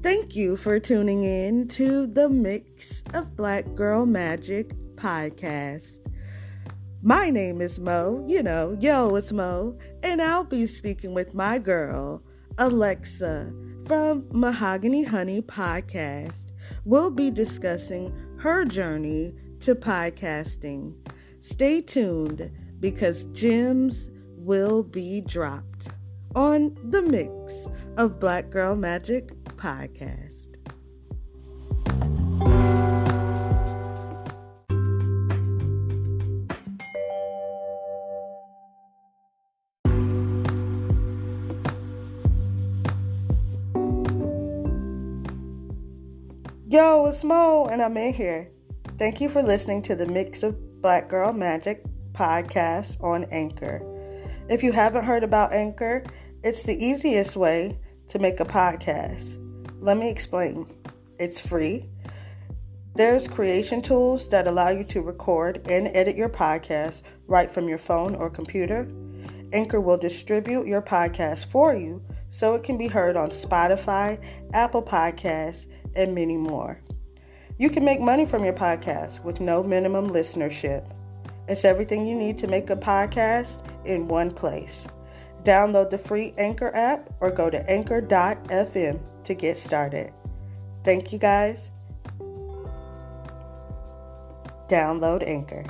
Thank you for tuning in to the Mix of Black Girl Magic podcast. My name is Mo, yo, it's Mo, and I'll be speaking with my girl, Alexa, from Mahogany Honey Podcast. We'll be discussing her journey to podcasting. Stay tuned because gems will be dropped on the Mix of Black Girl Magic podcast. Yo, it's Mo, and I'm in here. Thank you for listening to the Mix of Black Girl Magic podcast on Anchor. If you haven't heard about Anchor, it's the easiest way to make a podcast. Let me explain. It's free. There's creation tools that allow you to record and edit your podcast right from your phone or computer. Anchor will distribute your podcast for you so it can be heard on Spotify, Apple Podcasts, and many more. You can make money from your podcast with no minimum listenership. It's everything you need to make a podcast in one place. Download the free Anchor app or go to anchor.fm to get started. Thank you guys. Download Anchor.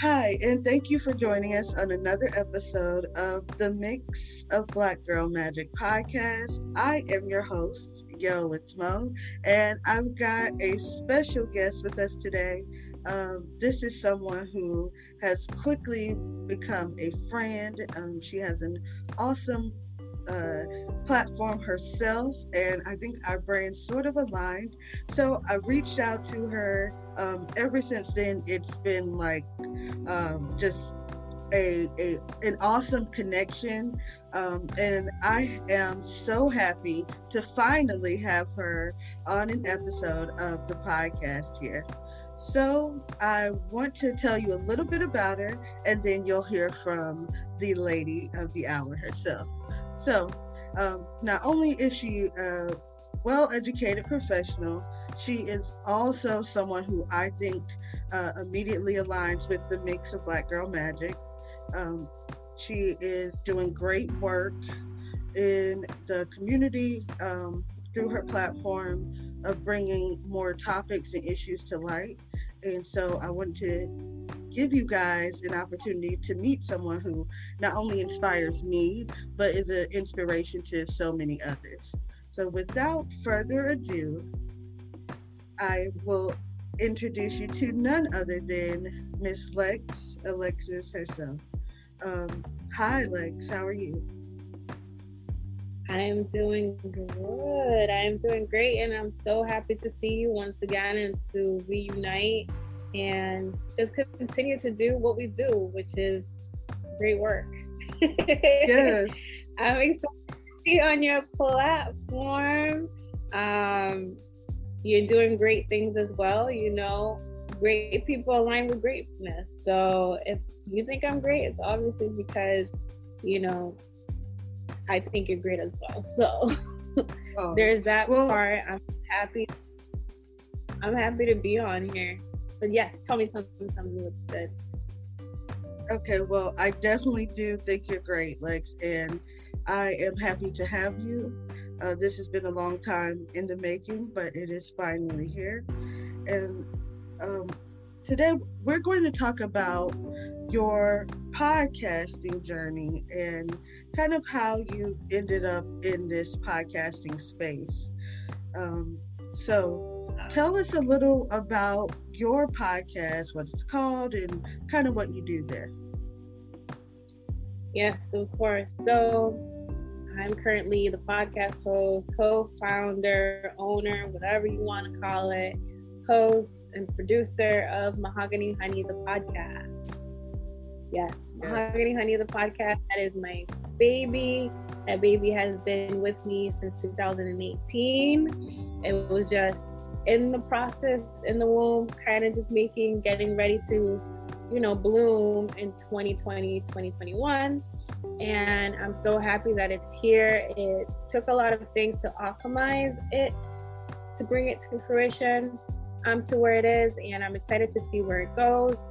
Hi, and thank you for joining us on another episode of the Mix of Black Girl Magic podcast. I am your host, Yo, it's Mo, and I've got a special guest with us today. This is someone who has quickly become a friend. She has an awesome platform herself, and I think our brains sort of aligned. So I reached out to her. Ever since then, it's been like just an awesome connection, and I am so happy to finally have her on an episode of the podcast here. So I want to tell you a little bit about her, and then you'll hear from the lady of the hour herself. So not only is she a well-educated professional, she is also someone who I think immediately aligns with the Mix of Black Girl Magic. She is doing great work in the community through her platform of bringing more topics and issues to light. And so I want to give you guys an opportunity to meet someone who not only inspires me, but is an inspiration to so many others. So without further ado, I will introduce you to none other than Miss Alexis herself. Hi, Lex. How are you? I am doing good. I am doing great, and I'm so happy to see you once again and to reunite and just continue to do what we do, which is great work. Yes. I'm excited to be on your platform. You're doing great things as well. Great people align with greatness. So if you think I'm great, it's obviously because, I think you're great as well. So there's that part. I'm happy to be on here. But yes, tell me what's good. Okay, well, I definitely do think you're great, Lex, and I am happy to have you. This has been a long time in the making, but it is finally here. And today we're going to talk about your podcasting journey and kind of how you ended up in this podcasting space. So tell us a little about your podcast, what it's called, and kind of what you do there. Yes, of course. So I'm currently the podcast host, co-founder, owner, whatever you want to call it, host and producer of Mahogany Honey, the podcast. Yes, Mahogany Honey, the podcast, that is my baby. That baby has been with me since 2018. It was just in the process, in the womb, kind of just getting ready to, bloom in 2020, 2021. And I'm so happy that it's here. It took a lot of things to alchemize it, to bring it to fruition, to where it is. And I'm excited to see where it goes.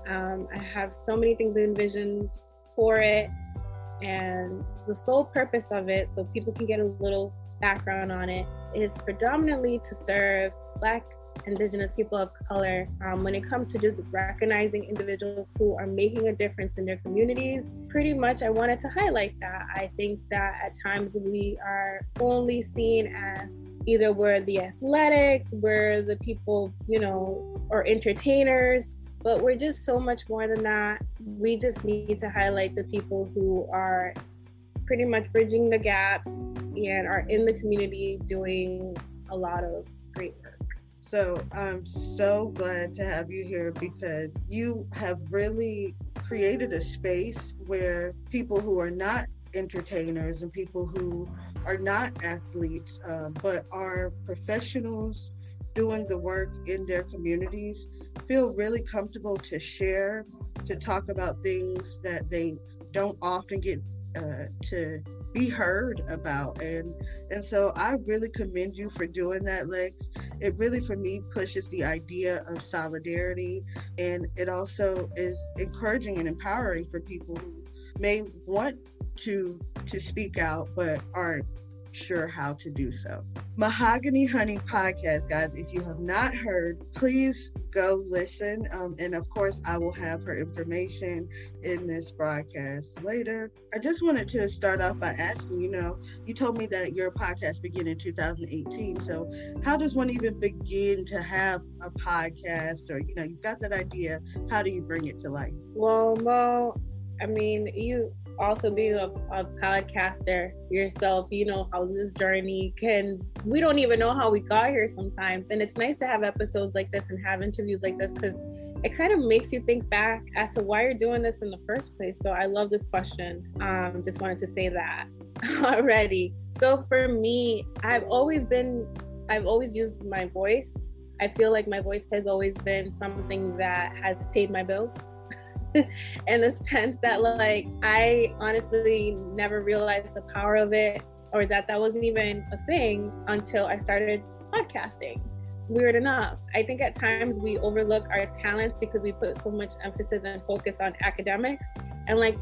I have so many things envisioned for it, and the sole purpose of it, so people can get a little background on it, is predominantly to serve Black, Indigenous people of color when it comes to just recognizing individuals who are making a difference in their communities. Pretty much I wanted to highlight that. I think that at times we are only seen as either we're the athletics, we're the people, or entertainers, but we're just so much more than that. We just need to highlight the people who are pretty much bridging the gaps and are in the community doing a lot of great work. So I'm so glad to have you here, because you have really created a space where people who are not entertainers and people who are not athletes, but are professionals doing the work in their communities, feel really comfortable to share, to talk about things that they don't often get to be heard about. And so I really commend you for doing that, Lex. It really, for me, pushes the idea of solidarity, and it also is encouraging and empowering for people who may want to speak out but aren't sure how to do so. Mahogany Honey podcast, guys, if you have not heard, please go listen. And of course, I will have her information in this broadcast later. I just wanted to start off by asking, you told me that your podcast began in 2018. So how does one even begin to have a podcast? Or, you've got that idea. How do you bring it to life? Well, Mo, you also being a podcaster yourself, how this journey we don't even know how we got here sometimes. And it's nice to have episodes like this and have interviews like this, because it kind of makes you think back as to why you're doing this in the first place. So I love this question. Just wanted to say that already. So for me, I've always used my voice. I feel like my voice has always been something that has paid my bills. In the sense that, like, I honestly never realized the power of it, or that wasn't even a thing until I started podcasting. Weird enough. I think at times we overlook our talents because we put so much emphasis and focus on academics and like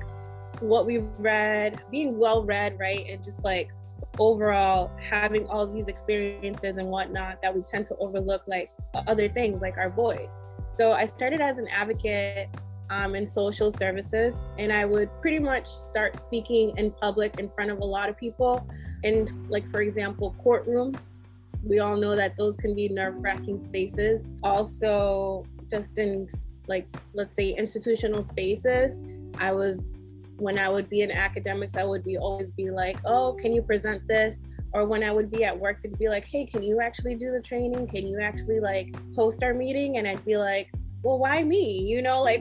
what we read, being well read, right? And just like overall having all these experiences and whatnot, that we tend to overlook like other things like our voice. So I started as an advocate in social services, and I would pretty much start speaking in public in front of a lot of people. And like, for example, courtrooms, we all know that those can be nerve-wracking spaces. Also, just in like, let's say institutional spaces, when I would be in academics, I would always be like, oh, can you present this? Or when I would be at work, they'd be like, hey, can you actually do the training? Can you actually like host our meeting? And I'd be like, well, why me?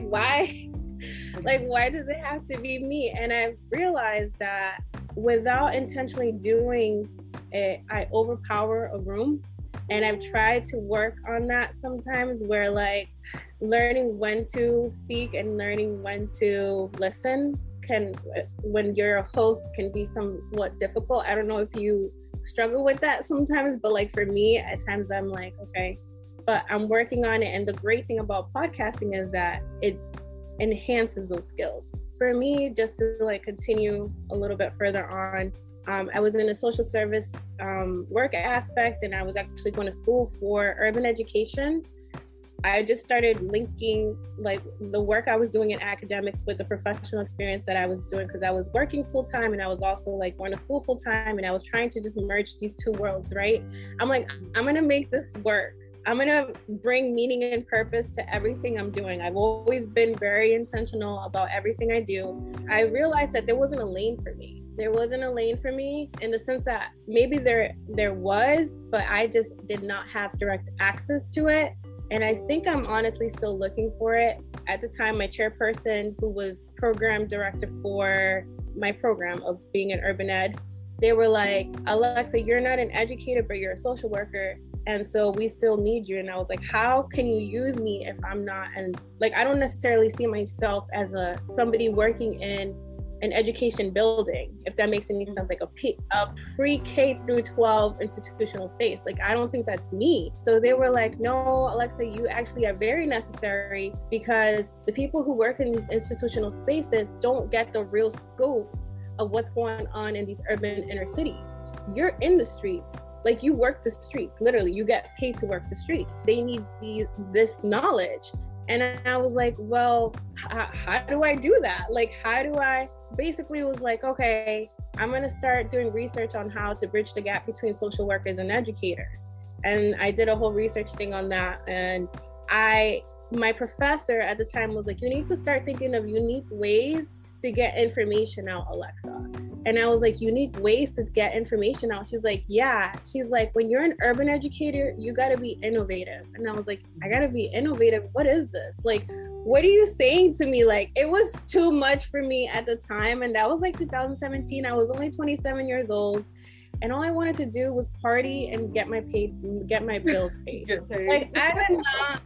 Why? Like, why does it have to be me? And I realized that without intentionally doing it, I overpower a room. And I've tried to work on that sometimes, where like learning when to speak and learning when to listen when you're a host, can be somewhat difficult. I don't know if you struggle with that sometimes, but like for me, at times I'm like, okay, but I'm working on it. And the great thing about podcasting is that it enhances those skills. For me, just to like continue a little bit further on, I was in a social service work aspect, and I was actually going to school for urban education. I just started linking like the work I was doing in academics with the professional experience that I was doing, because I was working full time and I was also like going to school full time, and I was trying to just merge these two worlds, right? I'm like, I'm going to make this work. I'm going to bring meaning and purpose to everything I'm doing. I've always been very intentional about everything I do. I realized that there wasn't a lane for me. There wasn't a lane for me in the sense that maybe there was, but I just did not have direct access to it. And I think I'm honestly still looking for it. At the time, my chairperson, who was program director for my program of being an urban ed, they were like, Alexa, you're not an educator, but you're a social worker. And so we still need you. And I was like, how can you use me if I'm not? And like, I don't necessarily see myself as somebody working in an education building, if that makes any sense, like a pre-K through 12 institutional space. Like, I don't think that's me. So they were like, no, Alexa, you actually are very necessary, because the people who work in these institutional spaces don't get the real scope of what's going on in these urban inner cities. You're in the streets. Like, you work the streets, literally, you get paid to work the streets. They need this knowledge. And I was like, well, how do I do that? Like, how do I basically was like, okay, I'm going to start doing research on how to bridge the gap between social workers and educators. And I did a whole research thing on that. And my professor at the time was like, you need to start thinking of unique ways to get information out, Alexa. And I was like, unique ways to get information out? She's like, yeah. She's like, when you're an urban educator, you got to be innovative. And I was like, I got to be innovative? What is this? Like, what are you saying to me? Like, it was too much for me at the time. And that was like 2017. I was only 27 years old. And all I wanted to do was party and get my bills paid. Like, I did not...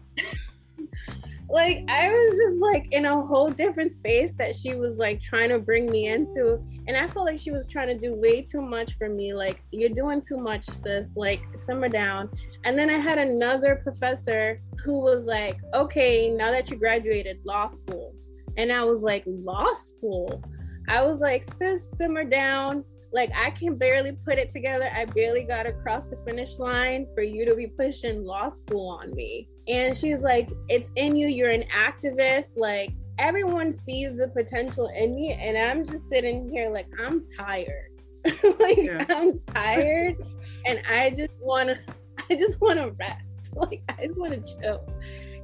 Like, I was just like in a whole different space that she was like trying to bring me into. And I felt like she was trying to do way too much for me. Like, you're doing too much, sis, like, simmer down. And then I had another professor who was like, okay, now that you graduated, law school. And I was like, law school? I was like, sis, simmer down. Like, I can barely put it together. I barely got across the finish line for you to be pushing law school on me. And she's like, it's in you. You're an activist. Like, everyone sees the potential in me. And I'm just sitting here like, I'm tired. I'm tired. And I just want to rest. Like, I just want to chill.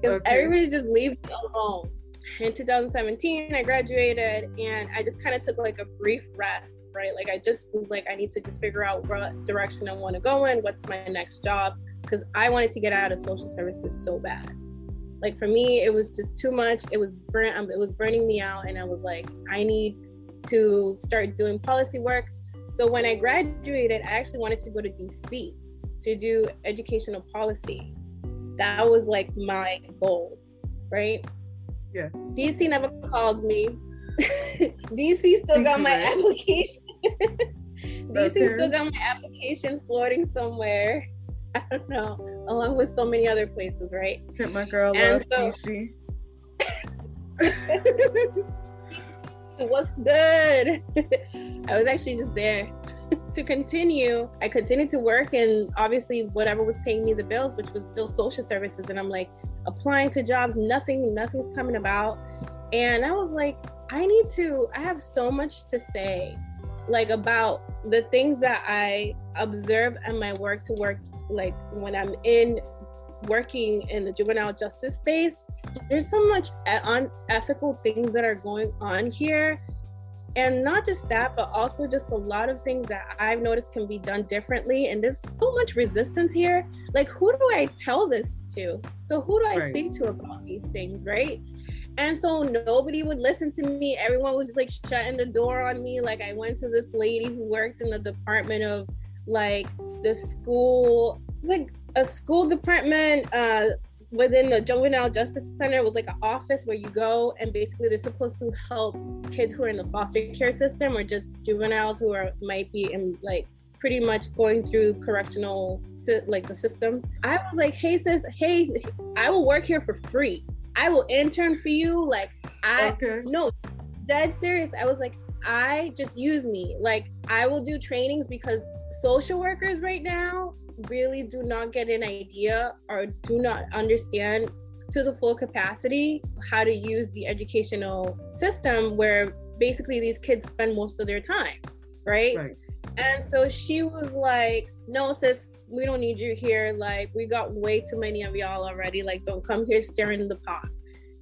Because everybody just leaves me alone. In 2017, I graduated, and I just kind of took like a brief rest, right? Like, I just was like, I need to just figure out what direction I want to go in, what's my next job, because I wanted to get out of social services so bad. Like, for me, it was just too much. It was burning me out, and I was like, I need to start doing policy work. So when I graduated, I actually wanted to go to DC to do educational policy. That was like my goal, right? Yeah. DC never called me. DC still got my application. DC still got my application floating somewhere. I don't know, along with so many other places, right? My girl loves DC. What's good? I was actually just there to continue. I continued to work, and obviously whatever was paying me the bills, which was still social services. And I'm like applying to jobs, nothing's coming about. And I was like, I have so much to say, like, about the things that I observe in my work, like when I'm working in the juvenile justice space. There's so much unethical things that are going on here. And not just that, but also just a lot of things that I've noticed can be done differently. And there's so much resistance here. Like, who do I tell this to? So who do I speak to about these things, right? And so nobody would listen to me. Everyone was like shutting the door on me. Like, I went to this lady who worked in the department of like the school. It's like a school department within the juvenile justice center. It was like an office where you go, and basically they're supposed to help kids who are in the foster care system, or just juveniles who might be in like pretty much going through correctional, like the system. I was like, hey sis, I will work here for free. I will intern for you. Like, no, that's serious. I was like, just use me. Like, I will do trainings, because social workers right now really do not get an idea or do not understand to the full capacity how to use the educational system, where basically these kids spend most of their time, right? And so she was like, no sis, we don't need you here. Like, we got way too many of y'all already. Like, don't come here stirring in the pot.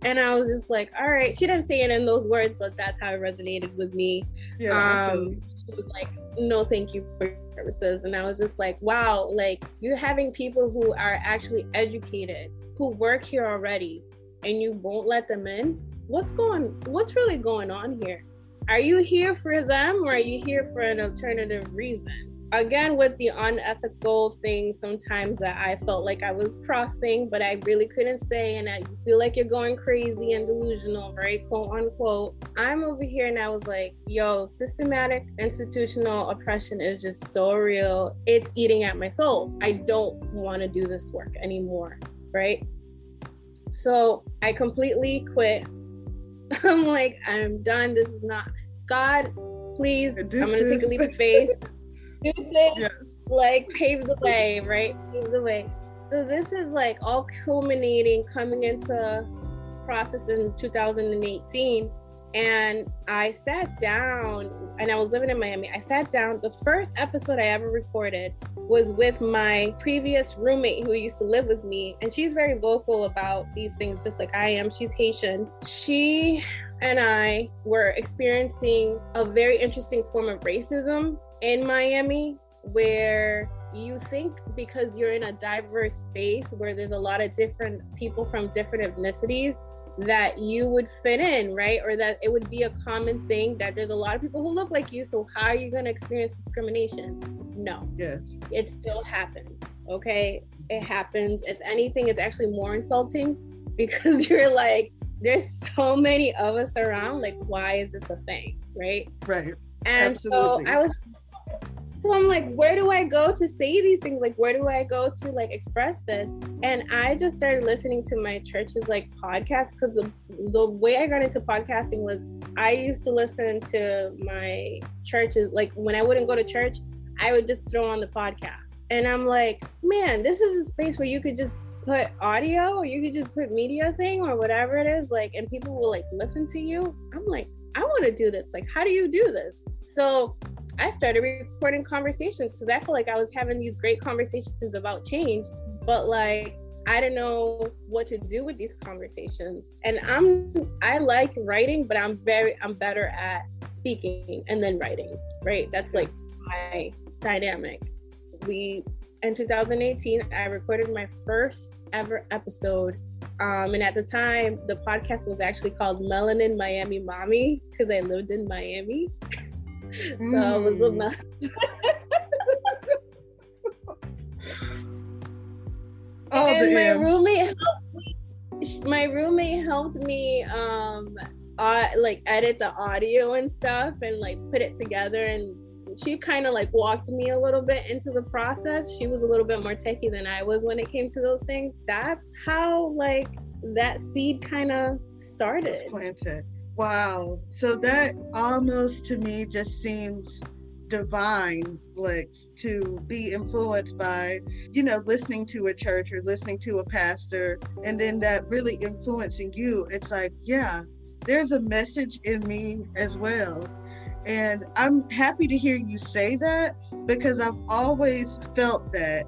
And I was just like, all right. She didn't say it in those words, but that's how it resonated with me. She was like, no, thank you for your services. And I was just like, wow, like, you're having people who are actually educated who work here already and you won't let them in? What's really going on here? Are you here for them, or are you here for an alternative reason? Again, with the unethical thing, sometimes that I felt like I was crossing, but I really couldn't say, and you feel like you're going crazy and delusional, right? Quote unquote. I'm over here and I was like, yo, systematic institutional oppression is just so real. It's eating at my soul. I don't want to do this work anymore, right? So I completely quit. I'm like, I'm done. This is not God. Please, I'm going to take a leap of faith. Yes. Like pave the way, right? Pave the way. So this is like all culminating, coming into process in 2018. And I sat down, and I was living in Miami. I sat down. The first episode I ever recorded was with my previous roommate who used to live with me. And she's very vocal about these things, just like I am. She's Haitian. She and I were experiencing a very interesting form of racism in Miami, where you think because you're in a diverse space where there's a lot of different people from different ethnicities that you would fit in, right? Or that it would be a common thing that there's a lot of people who look like you, so how are you going to experience discrimination? No. Yes. It still happens, okay? It happens. If anything, it's actually more insulting because you're like, there's so many of us around, like, why is this a thing, right? Right. And Absolutely. So I'm like, where do I go to say these things? Like, where do I go to like express this? And I just started listening to my church's like podcasts, because the way I got into podcasting was I used to listen to my churches. Like when I wouldn't go to church, I would just throw on the podcast. And I'm like, man, this is a space where you could just put audio, or you could just put media thing or whatever it is, like, and people will like listen to you. I'm like, I want to do this. Like, how do you do this? So I started recording conversations because I feel like I was having these great conversations about change, but like I didn't know what to do with these conversations. And I like writing, but I'm better at speaking and then writing, right? That's like my dynamic. In 2018, I recorded my first ever episode. And at the time, the podcast was actually called Melanin Miami Mommy, because I lived in Miami. So I was with and my roommate helped me like edit the audio and stuff and like put it together, and she kind of like walked me a little bit into the process. She was a little bit more techie than I was when it came to those things. That's how like that seed kind of started. It's planted. Wow. So that almost to me just seems divine, Lex, to be influenced by, listening to a church or listening to a pastor, and then that really influencing you. It's like, yeah, there's a message in me as well. And I'm happy to hear you say that, because I've always felt that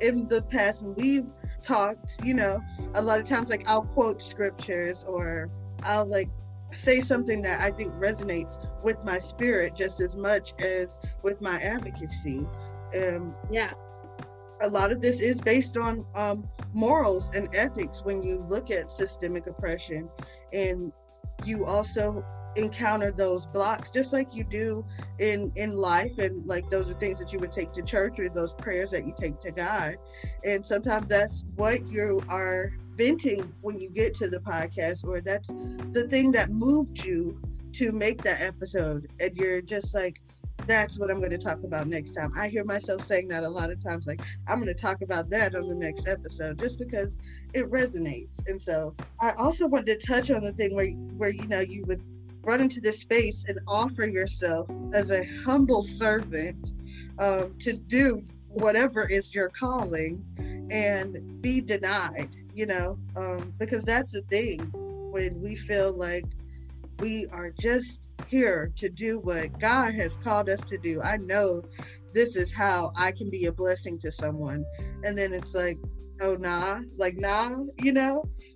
in the past when we've talked, a lot of times like I'll quote scriptures, or I'll like say something that I think resonates with my spirit just as much as with my advocacy. Yeah. A lot of this is based on morals and ethics when you look at systemic oppression, and you also encounter those blocks just like you do in life, and like those are things that you would take to church, or those prayers that you take to God, and sometimes that's what you are venting when you get to the podcast, or that's the thing that moved you to make that episode, and you're just like, that's what I'm going to talk about next time. I hear myself saying that a lot of times, like, I'm going to talk about that on the next episode, just because it resonates. And so I also wanted to touch on the thing where you would run into this space and offer yourself as a humble servant to do whatever is your calling, and be denied, because that's the thing when we feel like we are just here to do what God has called us to do. I know this is how I can be a blessing to someone, and then it's like, oh nah,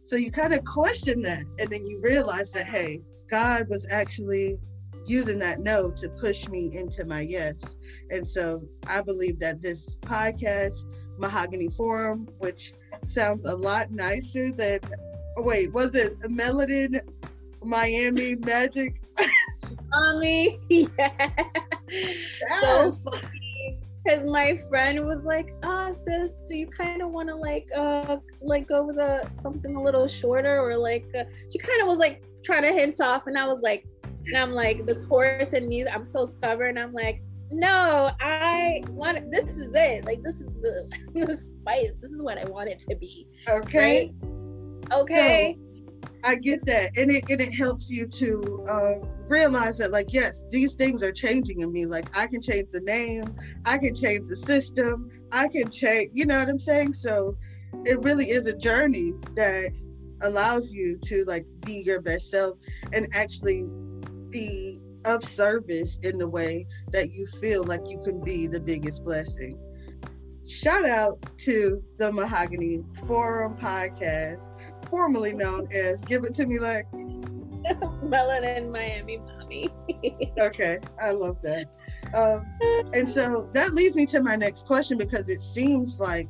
so you kind of question that, and then you realize that, hey, God was actually using that no to push me into my yes. And so I believe that this podcast, Mahogany Forum, which sounds a lot nicer than, wait, was it Melanin Miami Magic? Yeah. So Yes. funny. Because my friend was like, sis, do you kind of want to like go with something a little shorter, or she kind of was like trying to hint off, and I'm like the Taurus in me, I'm so stubborn. I'm like, no, I want it. This is it. Like, this is the spice. This is what I want it to be. Okay. Right? Okay. So, I get that, and it helps you to realize that, like, yes, these things are changing in me. Like, I can change the name, I can change the system, I can change. You know what I'm saying? So, it really is a journey that allows you to like be your best self and actually be of service in the way that you feel like you can be the biggest blessing. Shout out to the Mahogany Forum podcast, formerly known as Give It To Me Lex. Melanin Miami Mommy. Okay, I love that. And so that leads me to my next question, because it seems like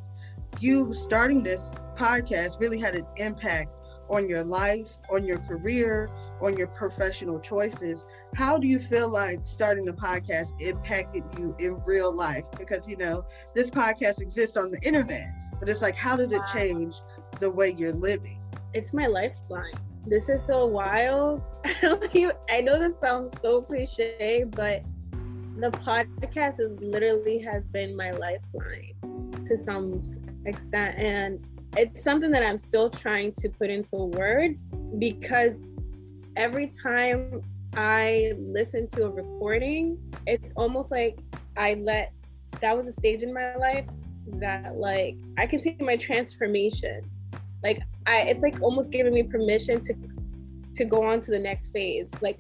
you starting this podcast really had an impact on your life, on your career, on your professional choices. How do you feel like starting the podcast impacted you in real life? Because, you know, this podcast exists on the internet, but it's like, how does it change the way you're living? It's my lifeline. This is so wild. I know this sounds so cliche, but the podcast has been my lifeline to some extent. And it's something that I'm still trying to put into words, because every time I listen to a recording, it's almost like that was a stage in my life that like I can see my transformation. Like it's like almost giving me permission to go on to the next phase. Like,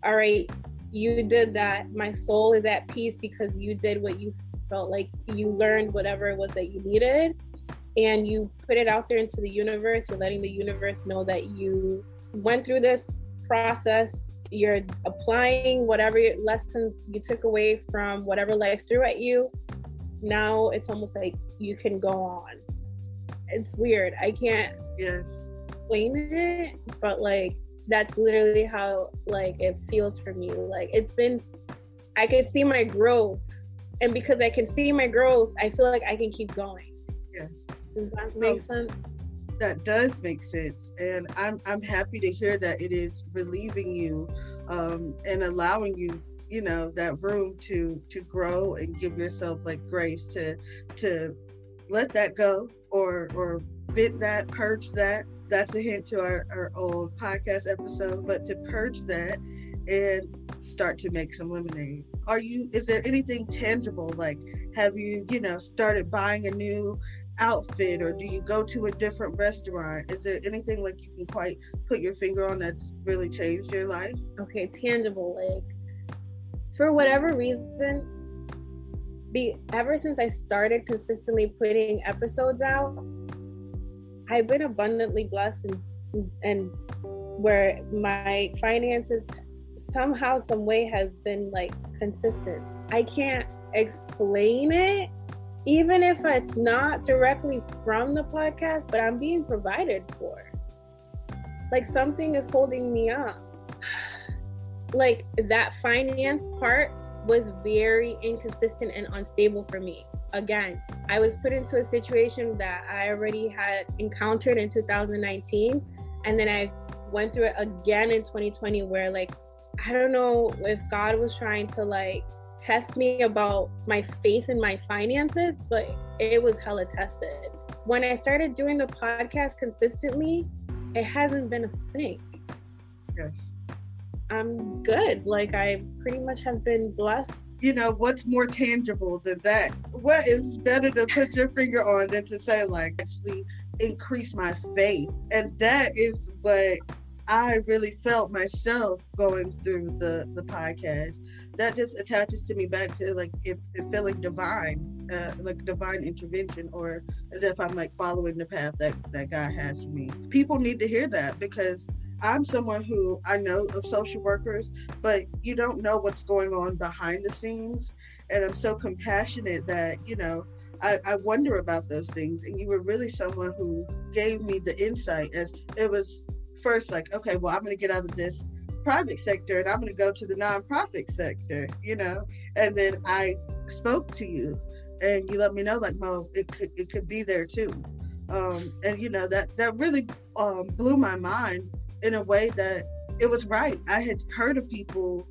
all right, you did that. My soul is at peace because you did what you felt like you learned, whatever it was that you needed, and you put it out there into the universe. You're letting the universe know that you went through this process. You're applying whatever lessons you took away from whatever life threw at you. Now it's almost like you can go on. It's weird. I can't explain it, but like that's literally how like it feels for me. Like I can see my growth, and because I can see my growth, I feel like I can keep going. Yes. Does that make sense? That does make sense, and I'm happy to hear that it is relieving you and allowing you, you know, that room to grow and give yourself like grace to let that go or bit that, purge that. That's a hint to our old podcast episode, but to purge that and start to make some lemonade. Is there anything tangible? Like, have you, started buying a new outfit, or do you go to a different restaurant? Is there anything like you can quite put your finger on that's really changed your life? Okay, tangible. Like, for whatever reason, ever since I started consistently putting episodes out, I've been abundantly blessed, and where my finances somehow, some way has been like consistent. I can't explain it, even if it's not directly from the podcast, but I'm being provided for. Like, something is holding me up. Like, that finance part was very inconsistent and unstable for me. Again, I was put into a situation that I already had encountered in 2019, and then I went through it again in 2020, where like, I don't know if God was trying to like test me about my faith in my finances, but it was hella tested. When I started doing the podcast consistently, it hasn't been a thing. Yes. I'm good. Like, I pretty much have been blessed. What's more tangible than that? What is better to put your finger on than to say, like, actually increase my faith? And that is what I really felt myself going through the podcast. That just attaches to me back to like it feeling divine, like divine intervention, or as if I'm like following the path that God has for me. People need to hear that, because I'm someone who I know of social workers, but you don't know what's going on behind the scenes. And I'm so compassionate that, I wonder about those things. And you were really someone who gave me the insight. As it was first like, okay, well, I'm going to get out of this private sector and I'm going to go to the nonprofit sector, and then I spoke to you and you let me know, like, Mo, it could be there too. And that really blew my mind in a way that it was right. I had heard of people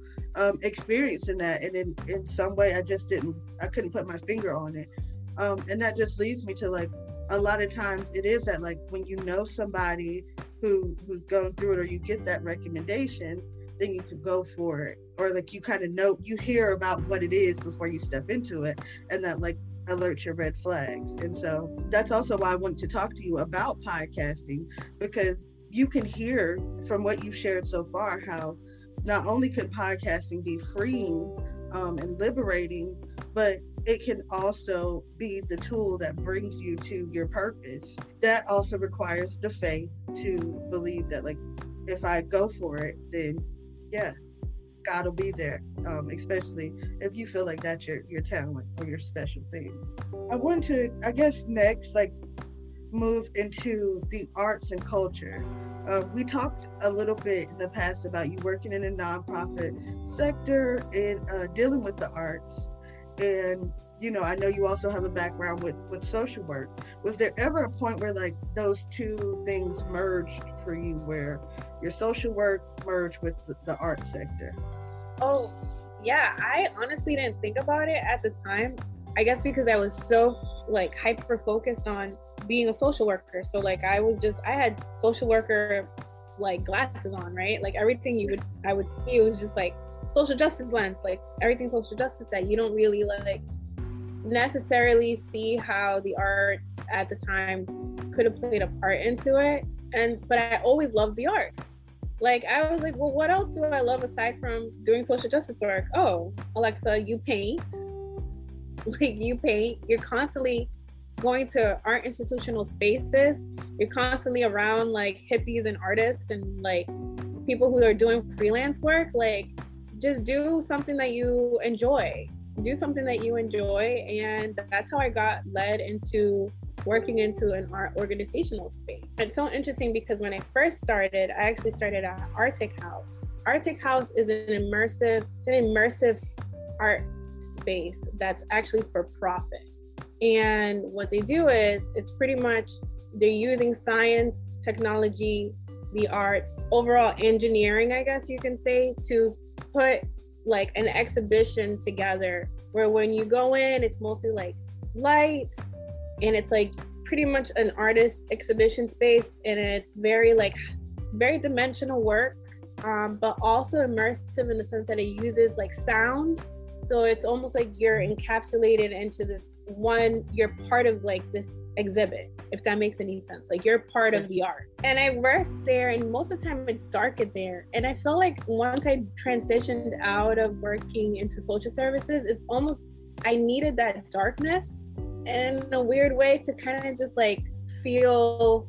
experiencing that, and in some way I couldn't put my finger on it. And that just leads me to, like, a lot of times it is that, like, when you know somebody who's going through it, or you get that recommendation, then you could go for it. Or, like, you kind of know, you hear about what it is before you step into it, and that, like, alerts your red flags. And so that's also why I wanted to talk to you about podcasting, because you can hear from what you've shared so far how not only can podcasting be freeing and liberating, but it can also be the tool that brings you to your purpose. That also requires the faith to believe that, like, if I go for it, then yeah, God will be there, especially if you feel like that's your talent or your special thing. I want to, I guess, next, like, move into the arts and culture. We talked a little bit in the past about you working in a nonprofit sector and dealing with the arts. And, I know you also have a background with social work. Was there ever a point where, like, those two things merged for you, where your social work merged with the art sector? Oh, yeah. I honestly didn't think about it at the time. I guess because I was so, like, hyper focused on being a social worker. So, like, I had social worker, like, glasses on, right? Like, everything I would see, it was just like social justice lens, like everything social justice that you don't really, like, necessarily see how the arts at the time could have played a part into it. But I always loved the arts. Like, I was like, well, what else do I love aside from doing social justice work? Oh, Alexa, you paint. Like, you paint. You're constantly going to art institutional spaces. You're constantly around, like, hippies and artists and, like, people who are doing freelance work. Like, just do something that you enjoy. And that's how I got led into working into an art organizational space. It's so interesting because when I first started, I actually started at Arctic House. Arctic House is an immersive art space that's actually for profit. And what they do is, it's pretty much, they're using science, technology, the arts, overall engineering, I guess you can say, to put, like, an exhibition together where when you go in, it's mostly like lights, and it's like pretty much an artist exhibition space, and it's very dimensional work, but also immersive in the sense that it uses, like, sound. So it's almost like you're encapsulated into this one, you're part of, like, this exhibit, if that makes any sense. Like, you're part of the art. And I worked there, and most of the time it's dark in there. And I felt like once I transitioned out of working into social services, it's almost, I needed that darkness in a weird way to kind of just, like, feel,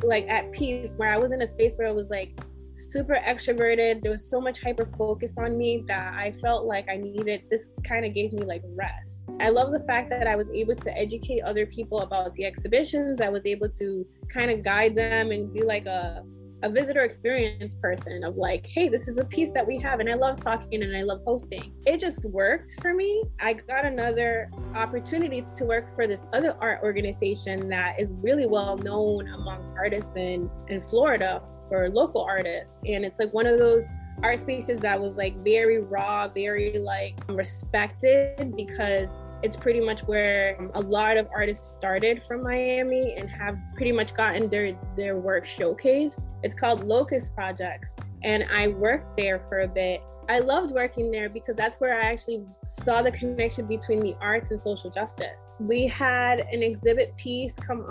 like, at peace, where I was in a space where I was, like, super extroverted. There was so much hyper focus on me that I felt like I needed, this kind of gave me, like, rest. I love the fact that I was able to educate other people about the exhibitions. I was able to kind of guide them and be like a visitor experience person of, like, hey, this is a piece that we have, and I love talking and I love hosting. It just worked for me. I got another opportunity to work for this other art organization that is really well known among artists in Florida, for local artists. And it's like one of those art spaces that was, like, very raw, very, like, respected, because it's pretty much where a lot of artists started from Miami and have pretty much gotten their work showcased. It's called Locust Projects, and I worked there for a bit. I loved working there because that's where I actually saw the connection between the arts and social justice. We had an exhibit piece come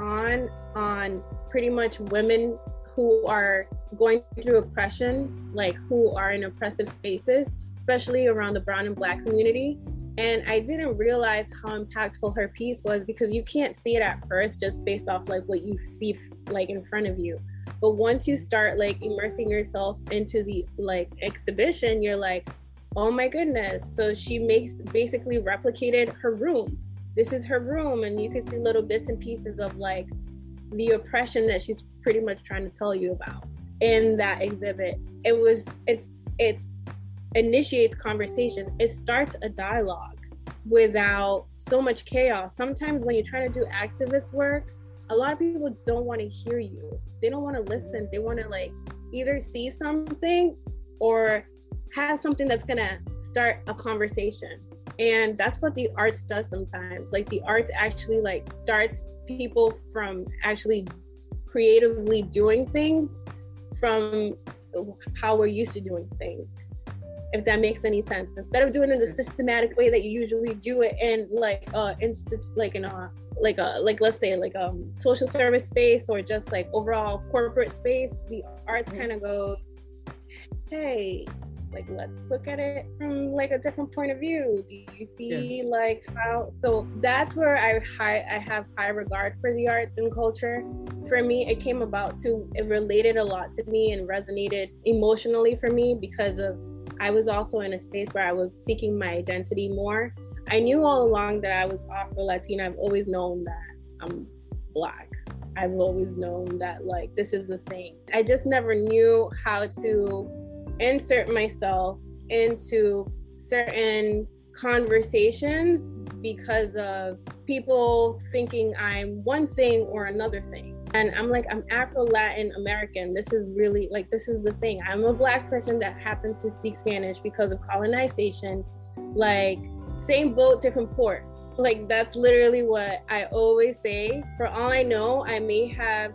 on pretty much women who are going through oppression, like, who are in oppressive spaces, especially around the brown and Black community. And I didn't realize how impactful her piece was, because you can't see it at first just based off, like, what you see, like, in front of you. But once you start, like, immersing yourself into the, like, exhibition, you're like, oh my goodness. So she basically replicated her room. this is her room, and you can see little bits and pieces of like the oppression that she's pretty much trying to tell you about in that exhibit. It initiates conversation. It starts a dialogue without so much chaos. Sometimes when you're trying to do activist work, a lot of people don't want to hear you. They don't want to listen. They want to like either see something or have something that's gonna start a conversation. And that's what the arts does sometimes. Like the arts actually like starts people from actually creatively doing things from how we're used to doing things, if that makes any sense. Instead of doing it in the systematic way that you usually do it in like let's say like social service space or just like overall corporate space, the arts kind of go, hey, like let's look at it from like a different point of view. Do you see like how? So that's where I have high regard for the arts and culture. For me, it came about to, it related a lot to me and resonated emotionally for me because of, I was also in a space where I was seeking my identity more. I knew all along that I was Afro-Latina. I've always known that I'm Black. I've always known that like this is the thing. I just never knew how to insert myself into certain conversations because of people thinking I'm one thing or another thing. And I'm like, I'm Afro-Latin American. This is really like, this is the thing. I'm a Black person that happens to speak Spanish because of colonization. Like, same boat, different port. Like, that's literally what I always say. For all I know, I may have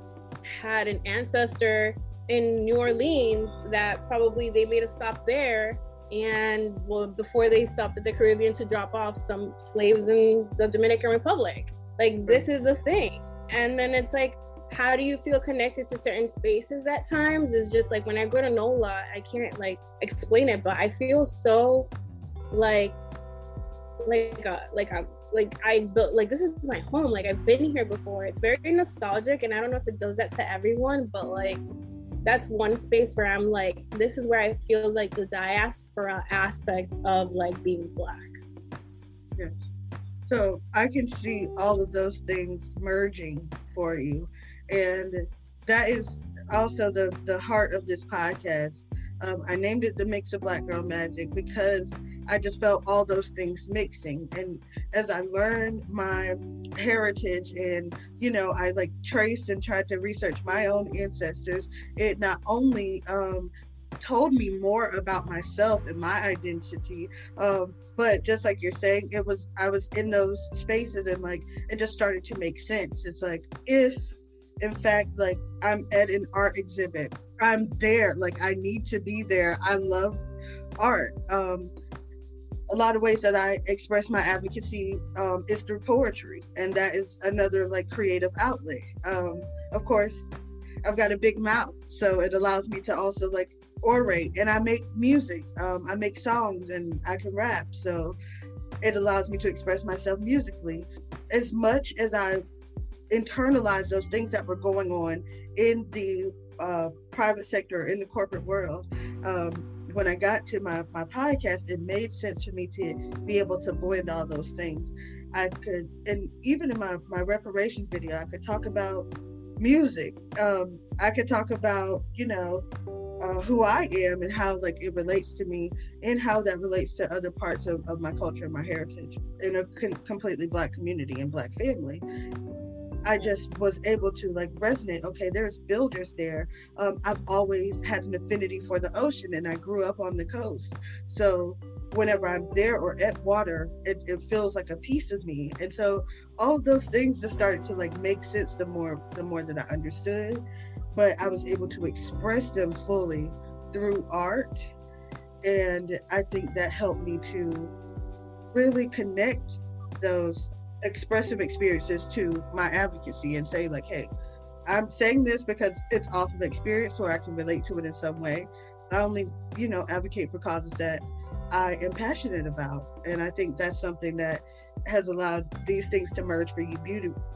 had an ancestor in New Orleans that probably they made a stop there, and well, before they stopped at the Caribbean to drop off some slaves in the Dominican Republic. Like, this is the thing. And then it's like, how do you feel connected to certain spaces at times? Is just like, when I go to NOLA, I can't like explain it, but I feel so I built, like, this is my home. Like, I've been here before. It's very nostalgic, and I don't know if it does that to everyone, but like, that's one space where I'm like, this is where I feel like the diaspora aspect of like being Black. Yes. So I can see all of those things merging for you. And that is also the heart of this podcast. I named it The Mix of Black Girl Magic because I just felt all those things mixing. And as I learned my heritage and, you know, I like traced and tried to research my own ancestors, it not only told me more about myself and my identity, but just like you're saying, I was in those spaces and like it just started to make sense. It's like, if in fact like I'm at an art exhibit, I'm there, like I need to be there. I love art. A lot of ways that I express my advocacy is through poetry, and that is another like creative outlet. Of course, I've got a big mouth, so it allows me to also like orate, and I make music. I make songs and I can rap, so it allows me to express myself musically. As much as I internalize those things that were going on in the private sector, in the corporate world, when I got to my podcast, it made sense for me to be able to blend all those things. I could, and even in my reparations video, I could talk about music. I could talk about, you know, who I am and how like it relates to me and how that relates to other parts of my culture and my heritage in a completely Black community and Black family. I just was able to like resonate. Okay, there's builders there. I've always had an affinity for the ocean, and I grew up on the coast. So whenever I'm there or at water, it feels like a piece of me. And so all of those things just started to like make sense the more that I understood. But I was able to express them fully through art. And I think that helped me to really connect those expressive experiences to my advocacy and say like, hey, I'm saying this because it's off of experience or I can relate to it in some way. I only, you know, advocate for causes that I am passionate about. And I think that's something that has allowed these things to merge for you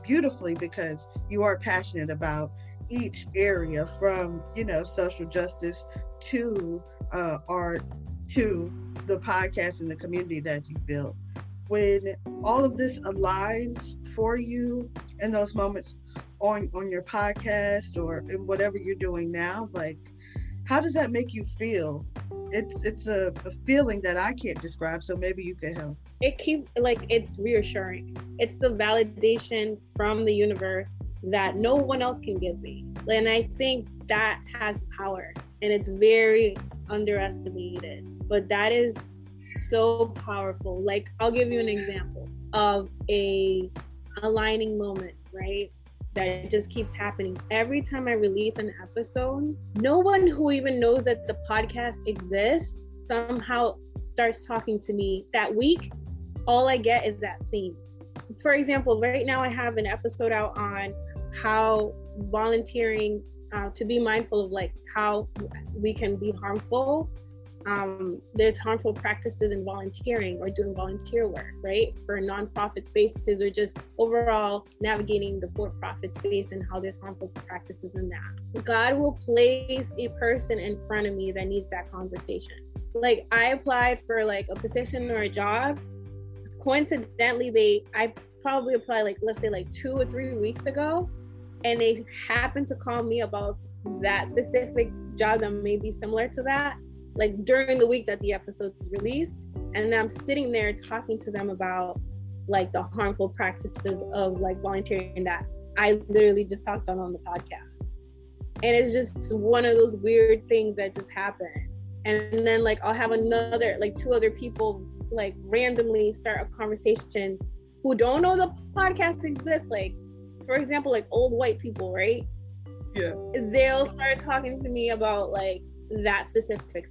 beautifully, because you are passionate about each area, from, you know, social justice to art to the podcast and the community that you built. when all of this aligns for you in those moments on your podcast or in whatever you're doing now, like how does that make you feel? It's a feeling that I can't describe, so maybe you can help. It's reassuring. It's the validation from the universe that no one else can give me. And I think that has power, and it's very underestimated, but that is so powerful. Like, I'll give you an example of a aligning moment, right? That just keeps happening. Every time I release an episode, no one who even knows that the podcast exists somehow starts talking to me that week. All I get is that theme. For example, right now I have an episode out on how volunteering, to be mindful of like how we can be harmful. There's harmful practices in volunteering or doing volunteer work, right? For nonprofit spaces or just overall navigating the for-profit space and how there's harmful practices in that. God will place a person in front of me that needs that conversation. Like, I applied for like a position or a job. Coincidentally, I probably applied like, let's say like 2 or 3 weeks ago, and they happened to call me about that specific job that may be similar to that, like during the week that the episode was released. And I'm sitting there talking to them about like the harmful practices of like volunteering that I literally just talked on the podcast. And it's just one of those weird things that just happen. And then like I'll have another, like 2 other people like randomly start a conversation who don't know the podcast exists. Like, for example, like old white people, right? Yeah. They'll start talking to me about like that specific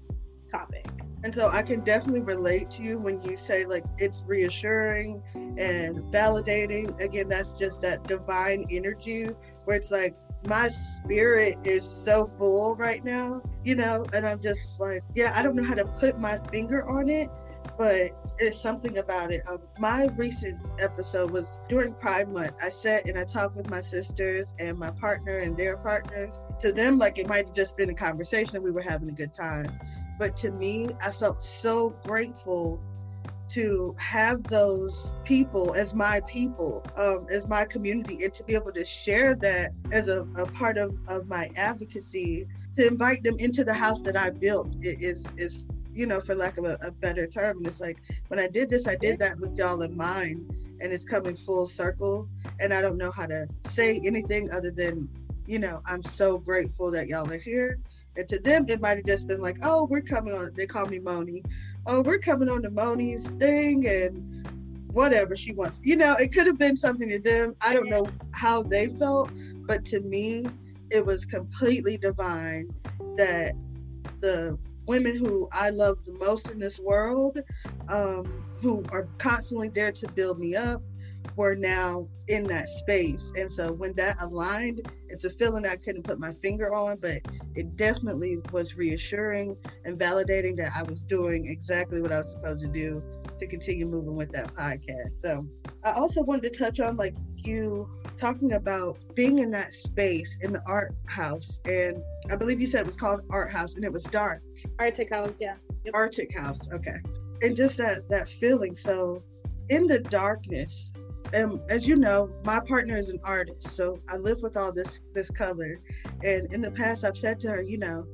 topic. And so I can definitely relate to you when you say like it's reassuring and validating. Again, that's just that divine energy where it's like my spirit is so full right now, you know, and I'm just like, yeah, I don't know how to put my finger on it, but there's something about it. My recent episode was during Pride Month. I sat and I talked with my sisters and my partner and their partners. To them, like, it might have just been a conversation and we were having a good time. But to me, I felt so grateful to have those people as my people, as my community, and to be able to share that as a part of my advocacy, to invite them into the house that I built is you know, for lack of a better term. And it's like, when I did this, I did that with y'all in mind, and it's coming full circle. And I don't know how to say anything other than, you know, I'm so grateful that y'all are here. And to them, it might have just been like, oh, we're coming on, they call me Moni. Oh, we're coming on to Moni's thing and whatever she wants. You know, it could have been something to them. I don't know how they felt, but to me, it was completely divine that the women who I love the most in this world, who are constantly there to build me up, were now in that space. And so when that aligned, it's a feeling I couldn't put my finger on, but it definitely was reassuring and validating that I was doing exactly what I was supposed to do to continue moving with that podcast. So I also wanted to touch on like you talking about being in that space in the art house, and I believe you said it was called Art House and it was dark. Arctic House, yeah. Yep. Arctic House, okay. And just that feeling. So in the darkness, as you know, my partner is an artist, so I live with all this color. And in the past, I've said to her, you know,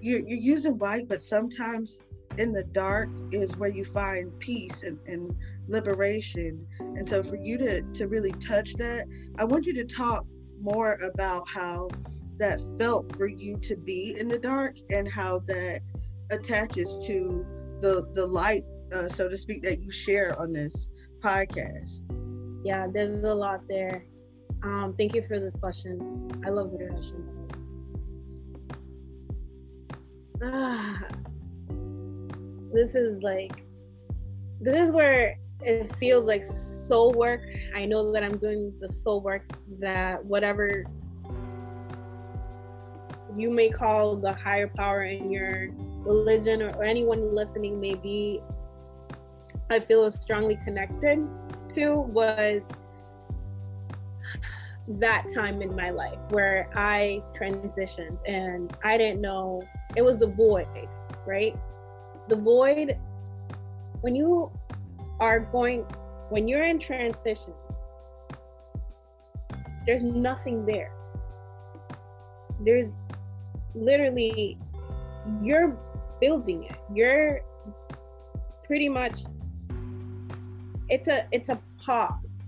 you're using white, but sometimes in the dark is where you find peace and liberation. And so for you to really touch that, I want you to talk more about how that felt for you to be in the dark and how that attaches to the light, so to speak, that you share on this podcast. Yeah, there's a lot there. Thank you for this question. I love this question. This is where it feels like soul work. I know that I'm doing the soul work, that whatever you may call the higher power in your religion or anyone listening may be, I feel strongly connected to, was that time in my life where I transitioned and I didn't know. It was the void, right? The void, when you are going when you're in transition, there's nothing there. There's literally, you're building it. You're pretty much, it's a pause.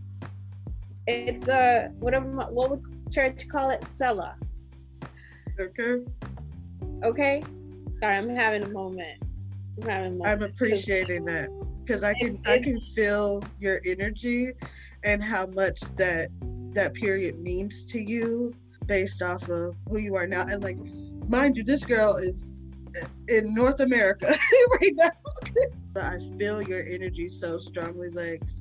It's a, what would church call it? Selah. Okay. Sorry, I'm having a moment. I'm appreciating that, because I can feel your energy and how much that period means to you based off of who you are now. And like, mind you, this girl is in North America right now. But I feel your energy so strongly, Lex.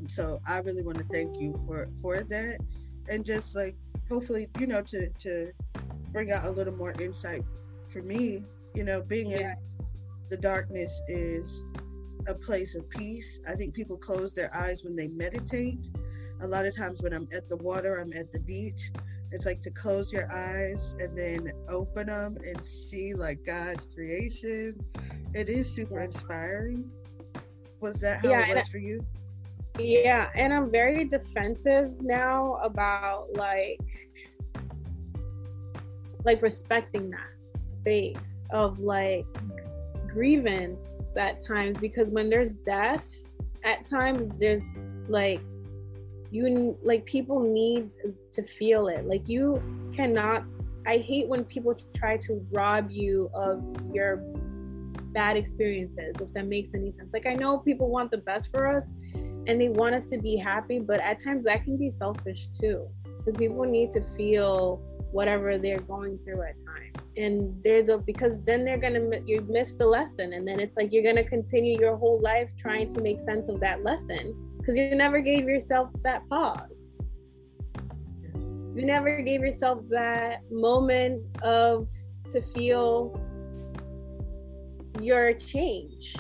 So I really want to thank you for that, and just like, hopefully, you know, to bring out a little more insight for me. You know, being in the darkness is a place of peace. I think people close their eyes when they meditate. A lot of times when I'm at the water, I'm at the beach, it's like to close your eyes and then open them and see like God's creation. It is super inspiring. Was that how it was for you? Yeah, and I'm very defensive now about like respecting that space of like grievance at times, because when there's death, at times there's like, people need to feel it. Like, you cannot, I hate when people try to rob you of your bad experiences, if that makes any sense. Like, I know people want the best for us and they want us to be happy, but at times that can be selfish too, because people need to feel whatever they're going through at times. And because then you miss the lesson, and then it's like you're gonna continue your whole life trying to make sense of that lesson, because you never gave yourself that pause. You never gave yourself that moment to feel your change,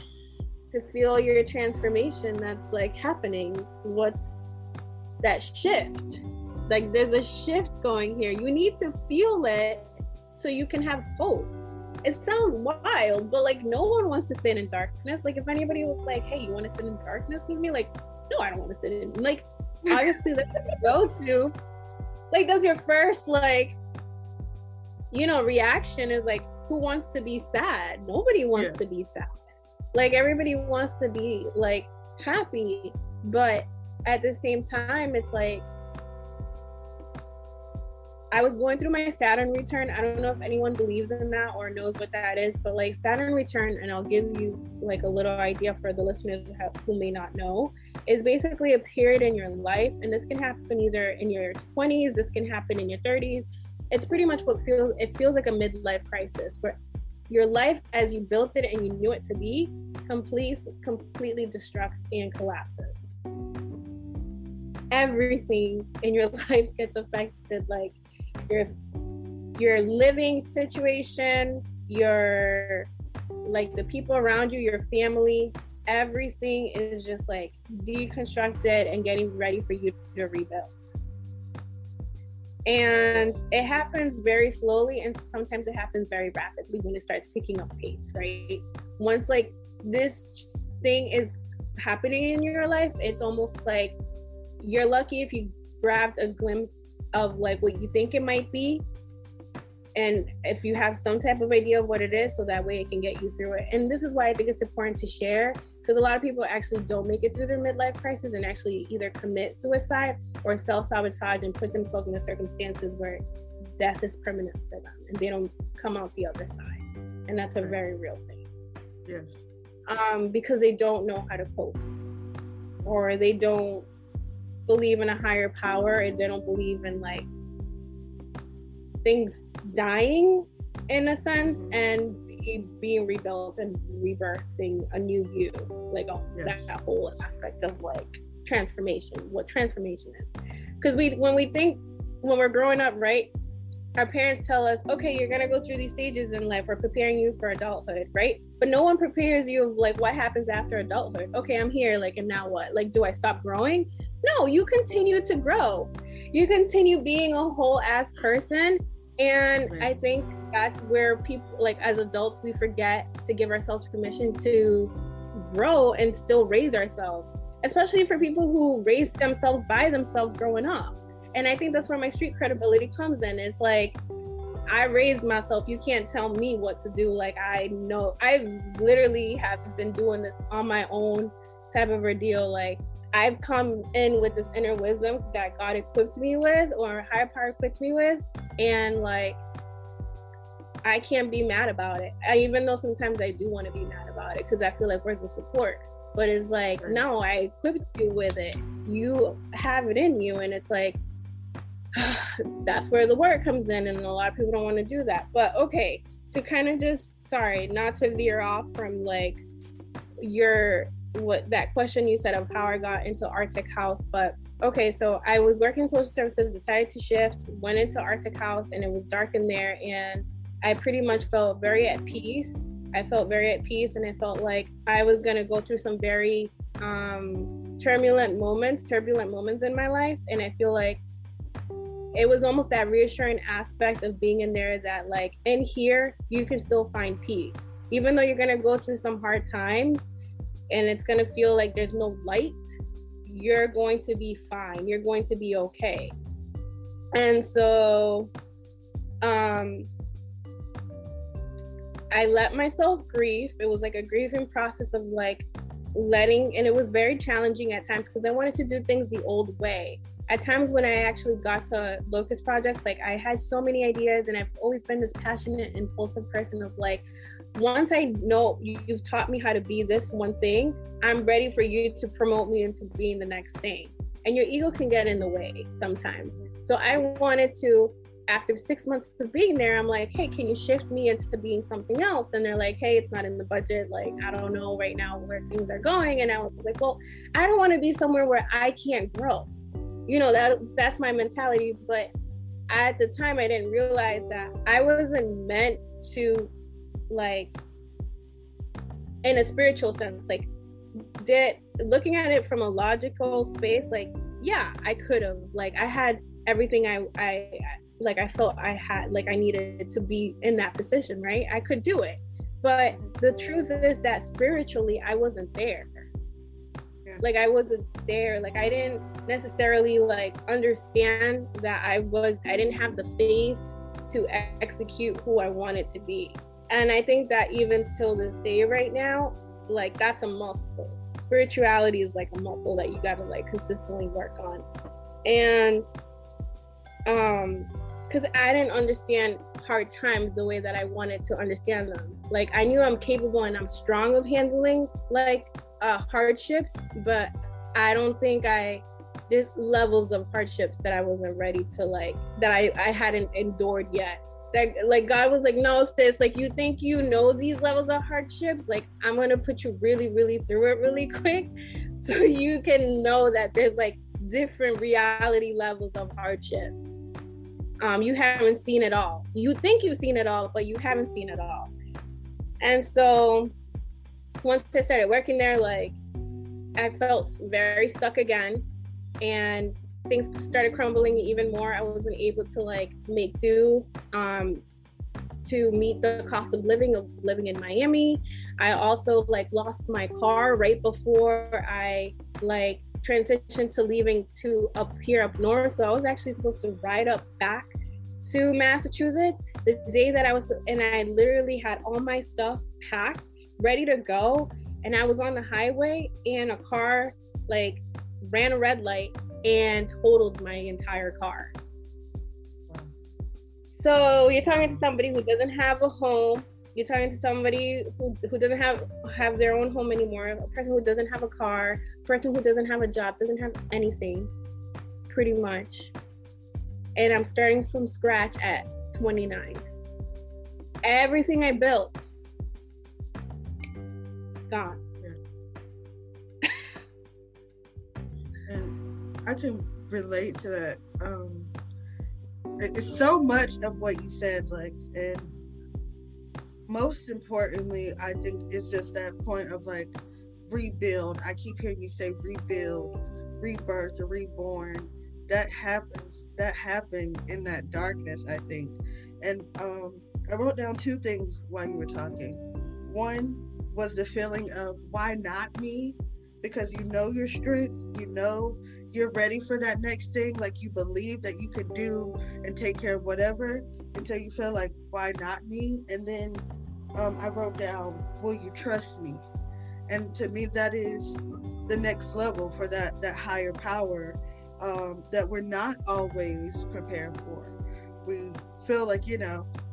to feel your transformation that's like happening. What's that shift? Like, there's a shift going here. You need to feel it so you can have hope. It sounds wild, but like, no one wants to sit in darkness. Like, if anybody was like, hey, you want to sit in darkness with me? Like, no, I don't want to sit in. Like, obviously, that's what you go to. Like, that's your first, like, you know, reaction is like, who wants to be sad? Nobody wants to be sad. Like, everybody wants to be like happy, but at the same time, it's like, I was going through my Saturn return. I don't know if anyone believes in that or knows what that is, but like, Saturn return, and I'll give you like a little idea for the listeners who may not know, is basically a period in your life. And this can happen either in your 20s, this can happen in your 30s. It's pretty much it feels like a midlife crisis, where your life as you built it and you knew it to be completely destructs and collapses. Everything in your life gets affected, like your living situation, your, like, the people around you, your family, everything is just like deconstructed and getting ready for you to rebuild. And it happens very slowly, and sometimes it happens very rapidly when it starts picking up pace, right? Once like this thing is happening in your life, it's almost like you're lucky if you grabbed a glimpse of like what you think it might be, and if you have some type of idea of what it is, so that way it can get you through it. And this is why I think it's important to share, because a lot of people actually don't make it through their midlife crisis and actually either commit suicide or self-sabotage and put themselves in the circumstances where death is permanent for them and they don't come out the other side. And that's a very real thing. Yes. Because they don't know how to cope, or they don't believe in a higher power, and they don't believe in like things dying in a sense and being rebuilt and rebirthing a new you, like that whole aspect of like transformation, what transformation is. Because when we're growing up, right, our parents tell us, okay, you're gonna go through these stages in life, we're preparing you for adulthood, right? But no one prepares you of like what happens after adulthood. Okay, I'm here, like, and now what? Like, do I stop growing? No, you continue to grow. You continue being a whole ass person. And I think that's where people, like, as adults, we forget to give ourselves permission to grow and still raise ourselves. especially for people who raised themselves by themselves growing up. And I think that's where my street credibility comes in. It's like, I raised myself. You can't tell me what to do. Like, I know, I literally have been doing this on my own type of ordeal. Like, I've come in with this inner wisdom that God equipped me with, or higher power equipped me with. And like, I can't be mad about it. Even though sometimes I do want to be mad about it, because I feel like, where's the support? But it's like, no, I equipped you with it. You have it in you. And it's like, that's where the work comes in, and a lot of people don't want to do that. But okay, to kind of just, sorry, not to veer off from like that question you said of how I got into Arctic House. But okay, so I was working in social services, decided to shift, went into Arctic House, and it was dark in there, and I pretty much felt very at peace. I felt very at peace, and I felt like I was going to go through some very turbulent moments in my life. And I feel like it was almost that reassuring aspect of being in there, that like, in here, you can still find peace. Even though you're going to go through some hard times and it's going to feel like there's no light, you're going to be fine. You're going to be okay. And so, I let myself grieve. It was like a grieving process of like letting, and it was very challenging at times because I wanted to do things the old way. At times when I actually got to Locust Projects, like I had so many ideas, and I've always been this passionate, impulsive person of like, once I know you've taught me how to be this one thing, I'm ready for you to promote me into being the next thing. And your ego can get in the way sometimes. So I wanted to, after 6 months of being there, I'm like, hey, can you shift me into being something else? And they're like, hey, it's not in the budget. Like, I don't know right now where things are going. And I was like, well, I don't want to be somewhere where I can't grow. You know, that's my mentality. But at the time, I didn't realize that I wasn't meant to, like, in a spiritual sense, like, looking at it from a logical space, like, yeah, I could have, like, I had everything I felt I had, like I needed to be in that position, right? I could do it. But the truth is that spiritually, I wasn't there. Yeah. Like I wasn't there. Like I didn't necessarily like understand that I didn't have the faith to execute who I wanted to be. And I think that even till this day right now, like that's a muscle. Spirituality is like a muscle that you gotta like consistently work on. And because I didn't understand hard times the way that I wanted to understand them. Like I knew I'm capable and I'm strong of handling like hardships, but I don't think there's levels of hardships that I wasn't ready to like, that I hadn't endured yet. That like God was like, no sis, like you think you know these levels of hardships, like I'm gonna put you really, really through it really quick so you can know that there's like different reality levels of hardship. You haven't seen it all. You think you've seen it all, but you haven't seen it all. And so once I started working there, like I felt very stuck again, and things started crumbling even more. I wasn't able to like make do to meet the cost of living in Miami. I also like lost my car right before I like transitioned to leaving to up north. So I was actually supposed to ride up back to Massachusetts the day that and I literally had all my stuff packed, ready to go. And I was on the highway and a car like ran a red light and totaled my entire car. So you're talking to somebody who doesn't have a home. You're talking to somebody who doesn't have their own home anymore, a person who doesn't have a car, a person who doesn't have a job, doesn't have anything, pretty much. And I'm starting from scratch at 29. Everything I built, gone. Yeah. And I can relate to that. It's so much of what you said, Lex, and most importantly, I think it's just that point of like rebuild. I keep hearing you say rebuild, rebirth, or reborn. That happened in that darkness, I think. And I wrote down two things while you were talking. One was the feeling of why not me? because you know your strength, you know you're ready for that next thing, like you believe that you can do and take care of whatever, until you feel like, why not me? And then I wrote down, will you trust me? And to me, that is the next level for that higher power, that we're not always prepared for. We feel like,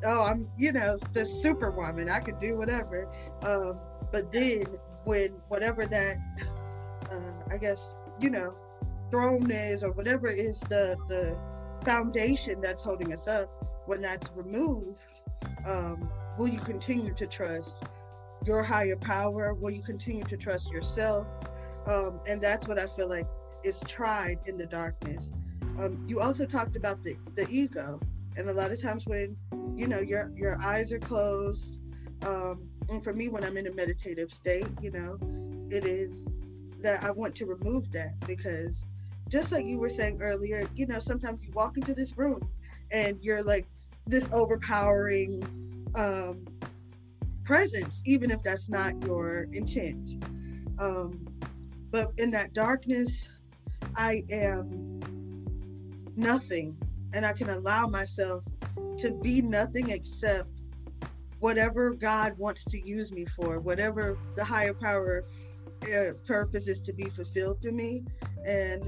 oh, I'm, the superwoman, I could do whatever. But then when whatever that, I guess, throne is, or whatever is the foundation that's holding us up, when that's removed, will you continue to trust your higher power? Will you continue to trust yourself? And that's what I feel like is tried in the darkness. You also talked about the ego, and a lot of times when your eyes are closed, and for me, when I'm in a meditative state, it is that I want to remove that, because just like you were saying earlier, sometimes you walk into this room and you're like this overpowering presence, even if that's not your intent. But in that darkness, I am nothing, and I can allow myself to be nothing except whatever God wants to use me for, whatever the higher power purpose is to be fulfilled through me. And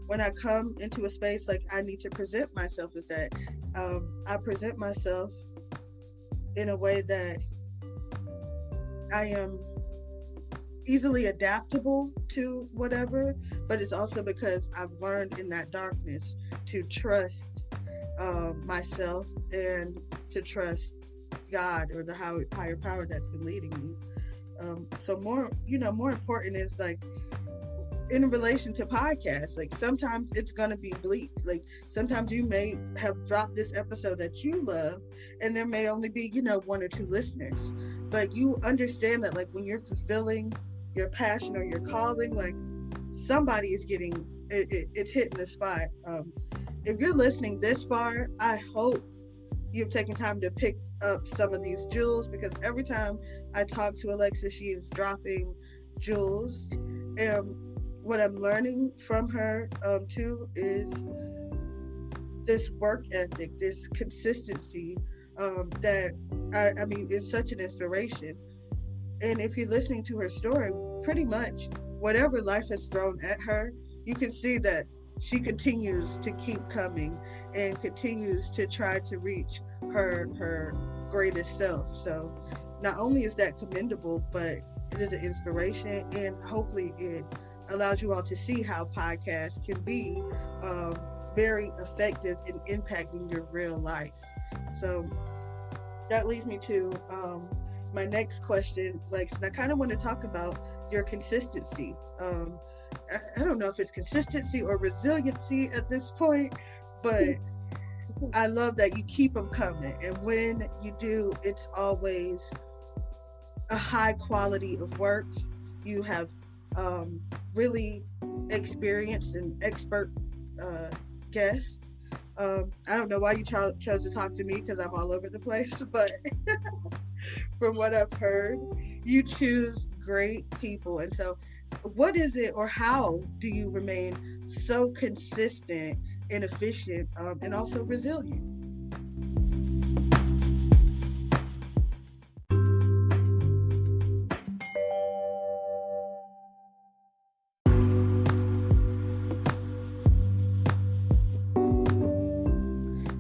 when I come into a space, like, I need to present myself as that, I present myself in a way that I am easily adaptable to whatever, but it's also because I've learned in that darkness to trust myself, and to trust God, or the higher power that's been leading me. So more important is, like, in relation to podcasts, like, sometimes it's gonna be bleak. Like, sometimes you may have dropped this episode that you love, and there may only be, one or two listeners. But you understand that, like, when you're fulfilling your passion or your calling, like, somebody is getting it's hitting the spot. If you're listening this far, I hope you've taken time to pick up some of these jewels, because every time I talk to Alexa, she is dropping jewels. And what I'm learning from her too is this work ethic, this consistency, that I mean, is such an inspiration. And if you're listening to her story, pretty much whatever life has thrown at her, you can see that she continues to keep coming and continues to try to reach her greatest self. So not only is that commendable, but it is an inspiration, and hopefully it allows you all to see how podcasts can be very effective in impacting your real life. So that leads me to my next question, Lex, and I kind of want to talk about your consistency. I don't know if it's consistency or resiliency at this point, but I love that you keep them coming, and when you do, it's always a high quality of work. You have really experienced and expert guests. I don't know why you chose to talk to me, because I'm all over the place, but from what I've heard, you choose great people. And so what is it, or how do you remain so consistent and efficient, and also resilient?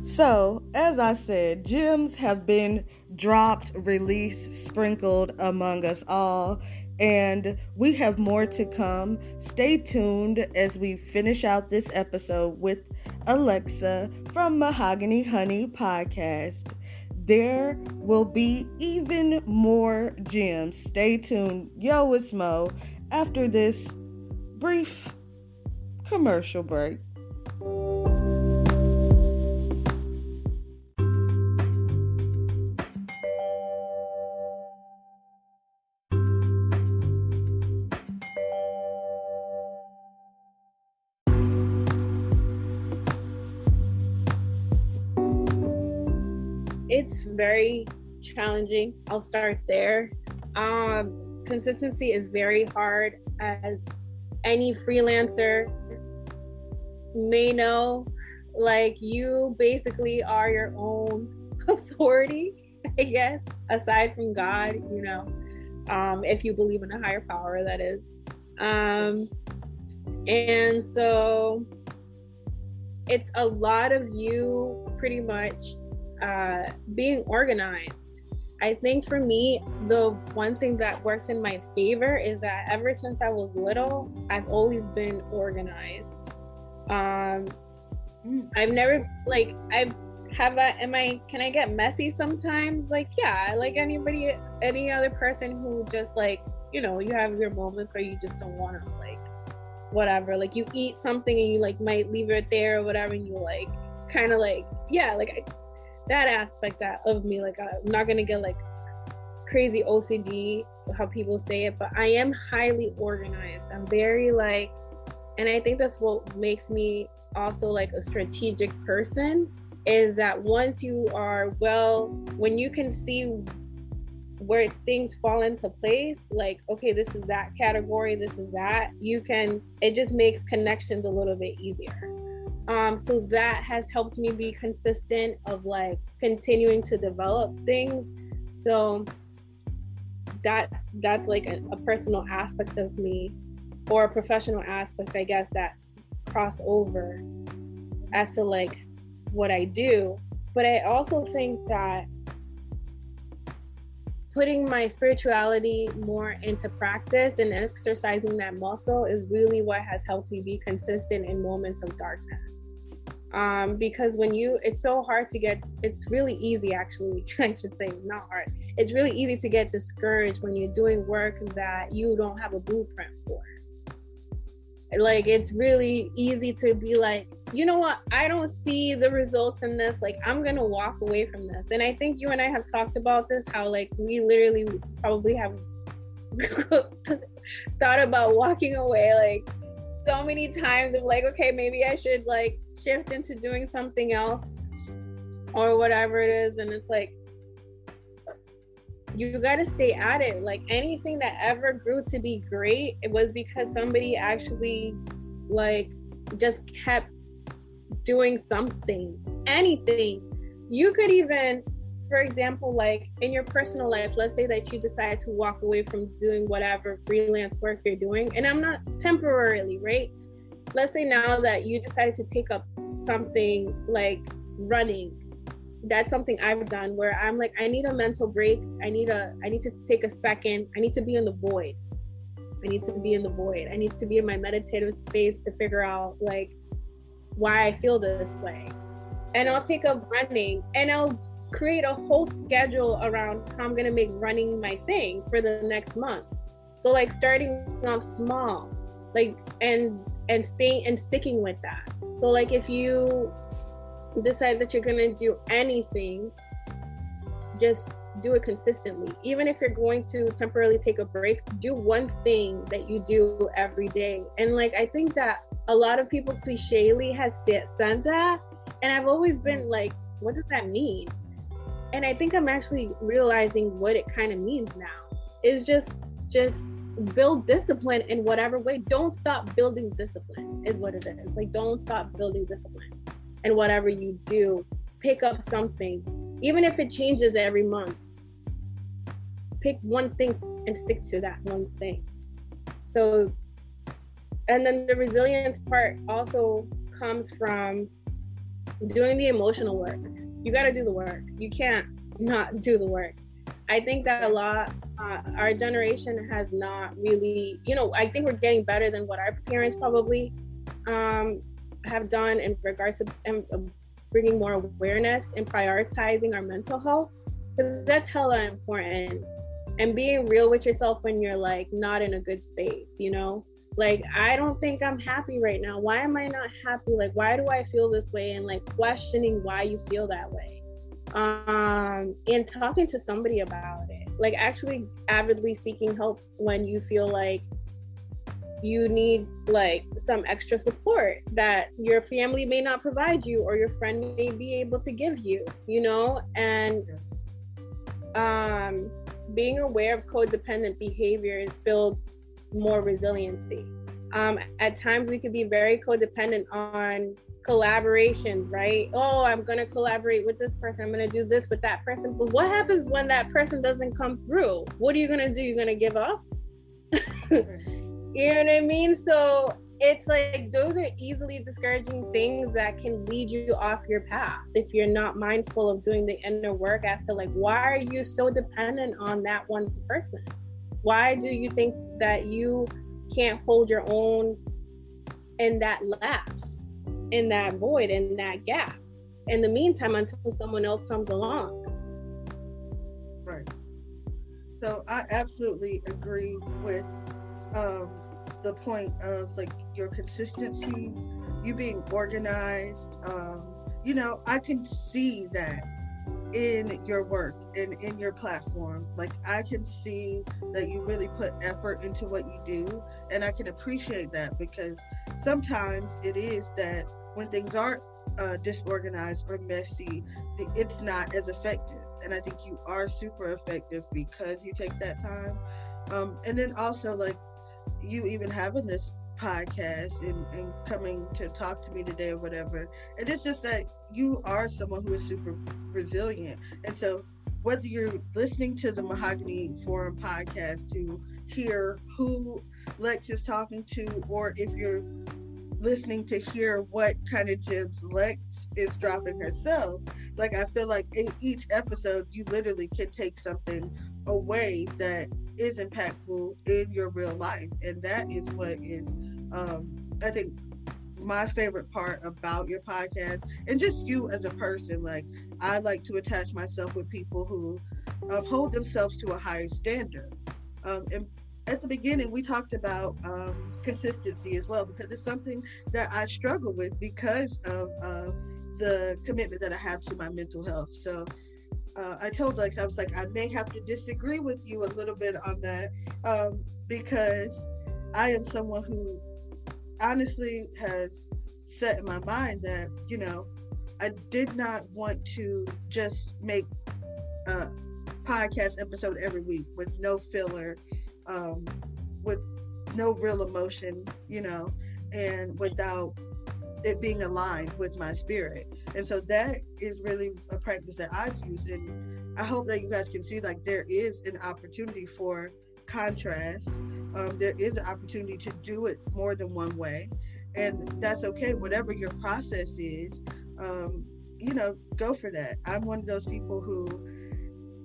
So, as I said, gems have been dropped, released, sprinkled among us all, and we have more to come. Stay tuned as we finish out this episode with Alexa from Mahogany Honey Podcast. There will be even more gems. Stay tuned. Yo, it's Mo. After this brief commercial break. It's very challenging. I'll start there. Consistency is very hard. as any freelancer may know, like, you basically are your own authority, I guess, aside from God, you know, if you believe in a higher power, that is. And so it's a lot of you pretty much being organized. I think for me, the one thing that works in my favor is that ever since I was little, I've always been organized. I've never, like, can I get messy sometimes? Like, yeah, like any other person who just, like, you know, you have your moments where you just don't want to, like, whatever, like you eat something and you like might leave it there or whatever, and you like kind of like, yeah, like that aspect of me, like I'm not gonna get like crazy OCD, how people say it, but I am highly organized. I'm very like, and I think that's what makes me also like a strategic person, is that once you are, well, when you can see where things fall into place, like, okay, this is that category, this is that, it just makes connections a little bit easier. So that has helped me be consistent of like continuing to develop things. So that's like a personal aspect of me, or a professional aspect, I guess, that cross over as to like what I do. But I also think that putting my spirituality more into practice and exercising that muscle is really what has helped me be consistent in moments of darkness. Because it's so hard to it's really easy, actually, I should say, not hard. It's really easy to get discouraged when you're doing work that you don't have a blueprint for. Like, it's really easy to be like, you know what, I don't see the results in this, like I'm gonna walk away from this. And I think you and I have talked about this, how like we literally probably have thought about walking away like so many times of like, okay, maybe I should like shift into doing something else or whatever it is. And it's like, you got to stay at it. Like anything that ever grew to be great, it was because somebody actually like just kept doing something. Anything. You could even, for example, like in your personal life, let's say that you decide to walk away from doing whatever freelance work you're doing, and I'm not temporarily, right? Let's say now that you decided to take up something like running. That's something I've done where I'm like, I need a mental break. I need to take a second. I need to be in the void. I need to be in my meditative space to figure out like why I feel this way. And I'll take up running and I'll create a whole schedule around how I'm gonna make running my thing for the next month. So like starting off small, like and sticking with that. So like if you decide that you're gonna do anything, just do it consistently. Even if you're going to temporarily take a break, do one thing that you do every day. And like I think that a lot of people clichely has said that, and I've always been like, what does that mean? And I think I'm actually realizing what it kind of means now. Is just build discipline in whatever way. Don't stop building discipline is what it is. Like don't stop building discipline. And whatever you do, pick up something, even if it changes every month. Pick one thing and stick to that one thing. So, and then the resilience part also comes from doing the emotional work. You got to do the work. You can't not do the work. I think that a lot, our generation has not really, I think we're getting better than what our parents probably have done in regards to bringing more awareness and prioritizing our mental health, because that's hella important. And being real with yourself when you're like not in a good space, like I don't think I'm happy right now. Why am I not happy? Like why do I feel this way? And like questioning why you feel that way, and talking to somebody about it, like actually avidly seeking help when you feel like you need like some extra support that your family may not provide you or your friend may be able to give you, and being aware of codependent behaviors builds more resiliency. At times we could be very codependent on collaborations, right? Oh, I'm going to collaborate with this person. I'm going to do this with that person. But what happens when that person doesn't come through? What are you going to do? You're going to give up? You know what I mean? So it's like, those are easily discouraging things that can lead you off your path if you're not mindful of doing the inner work as to like, why are you so dependent on that one person? Why do you think that you can't hold your own in that lapse, in that void, in that gap, in the meantime, until someone else comes along? Right. So I absolutely agree with the point of like your consistency, you being organized. I can see that in your work and in your platform. Like, I can see that you really put effort into what you do, and I can appreciate that, because sometimes it is that when things aren't disorganized or messy, it's not as effective. And I think you are super effective because you take that time. And then also, like, you even having this podcast and coming to talk to me today or whatever, and it's just that you are someone who is super resilient. And so whether you're listening to the Mahogany Forum podcast to hear who Lex is talking to, or if you're listening to hear what kind of gems Lex is dropping herself, like, I feel like in each episode you literally can take something away that is impactful in your real life. And that is what is I think my favorite part about your podcast, and just you as a person. Like, I like to attach myself with people who hold themselves to a higher standard. And at the beginning we talked about consistency as well, because it's something that I struggle with because of the commitment that I have to my mental health. So I told Lex, I was like, I may have to disagree with you a little bit on that, because I am someone who honestly has set in my mind that, I did not want to just make a podcast episode every week with no filler, with no real emotion, and without it being aligned with my spirit. And so that is really a practice that I've used, and I hope that you guys can see, like, there is an opportunity for contrast. There is an opportunity to do it more than one way, and that's okay. Whatever your process is, go for that. I'm one of those people who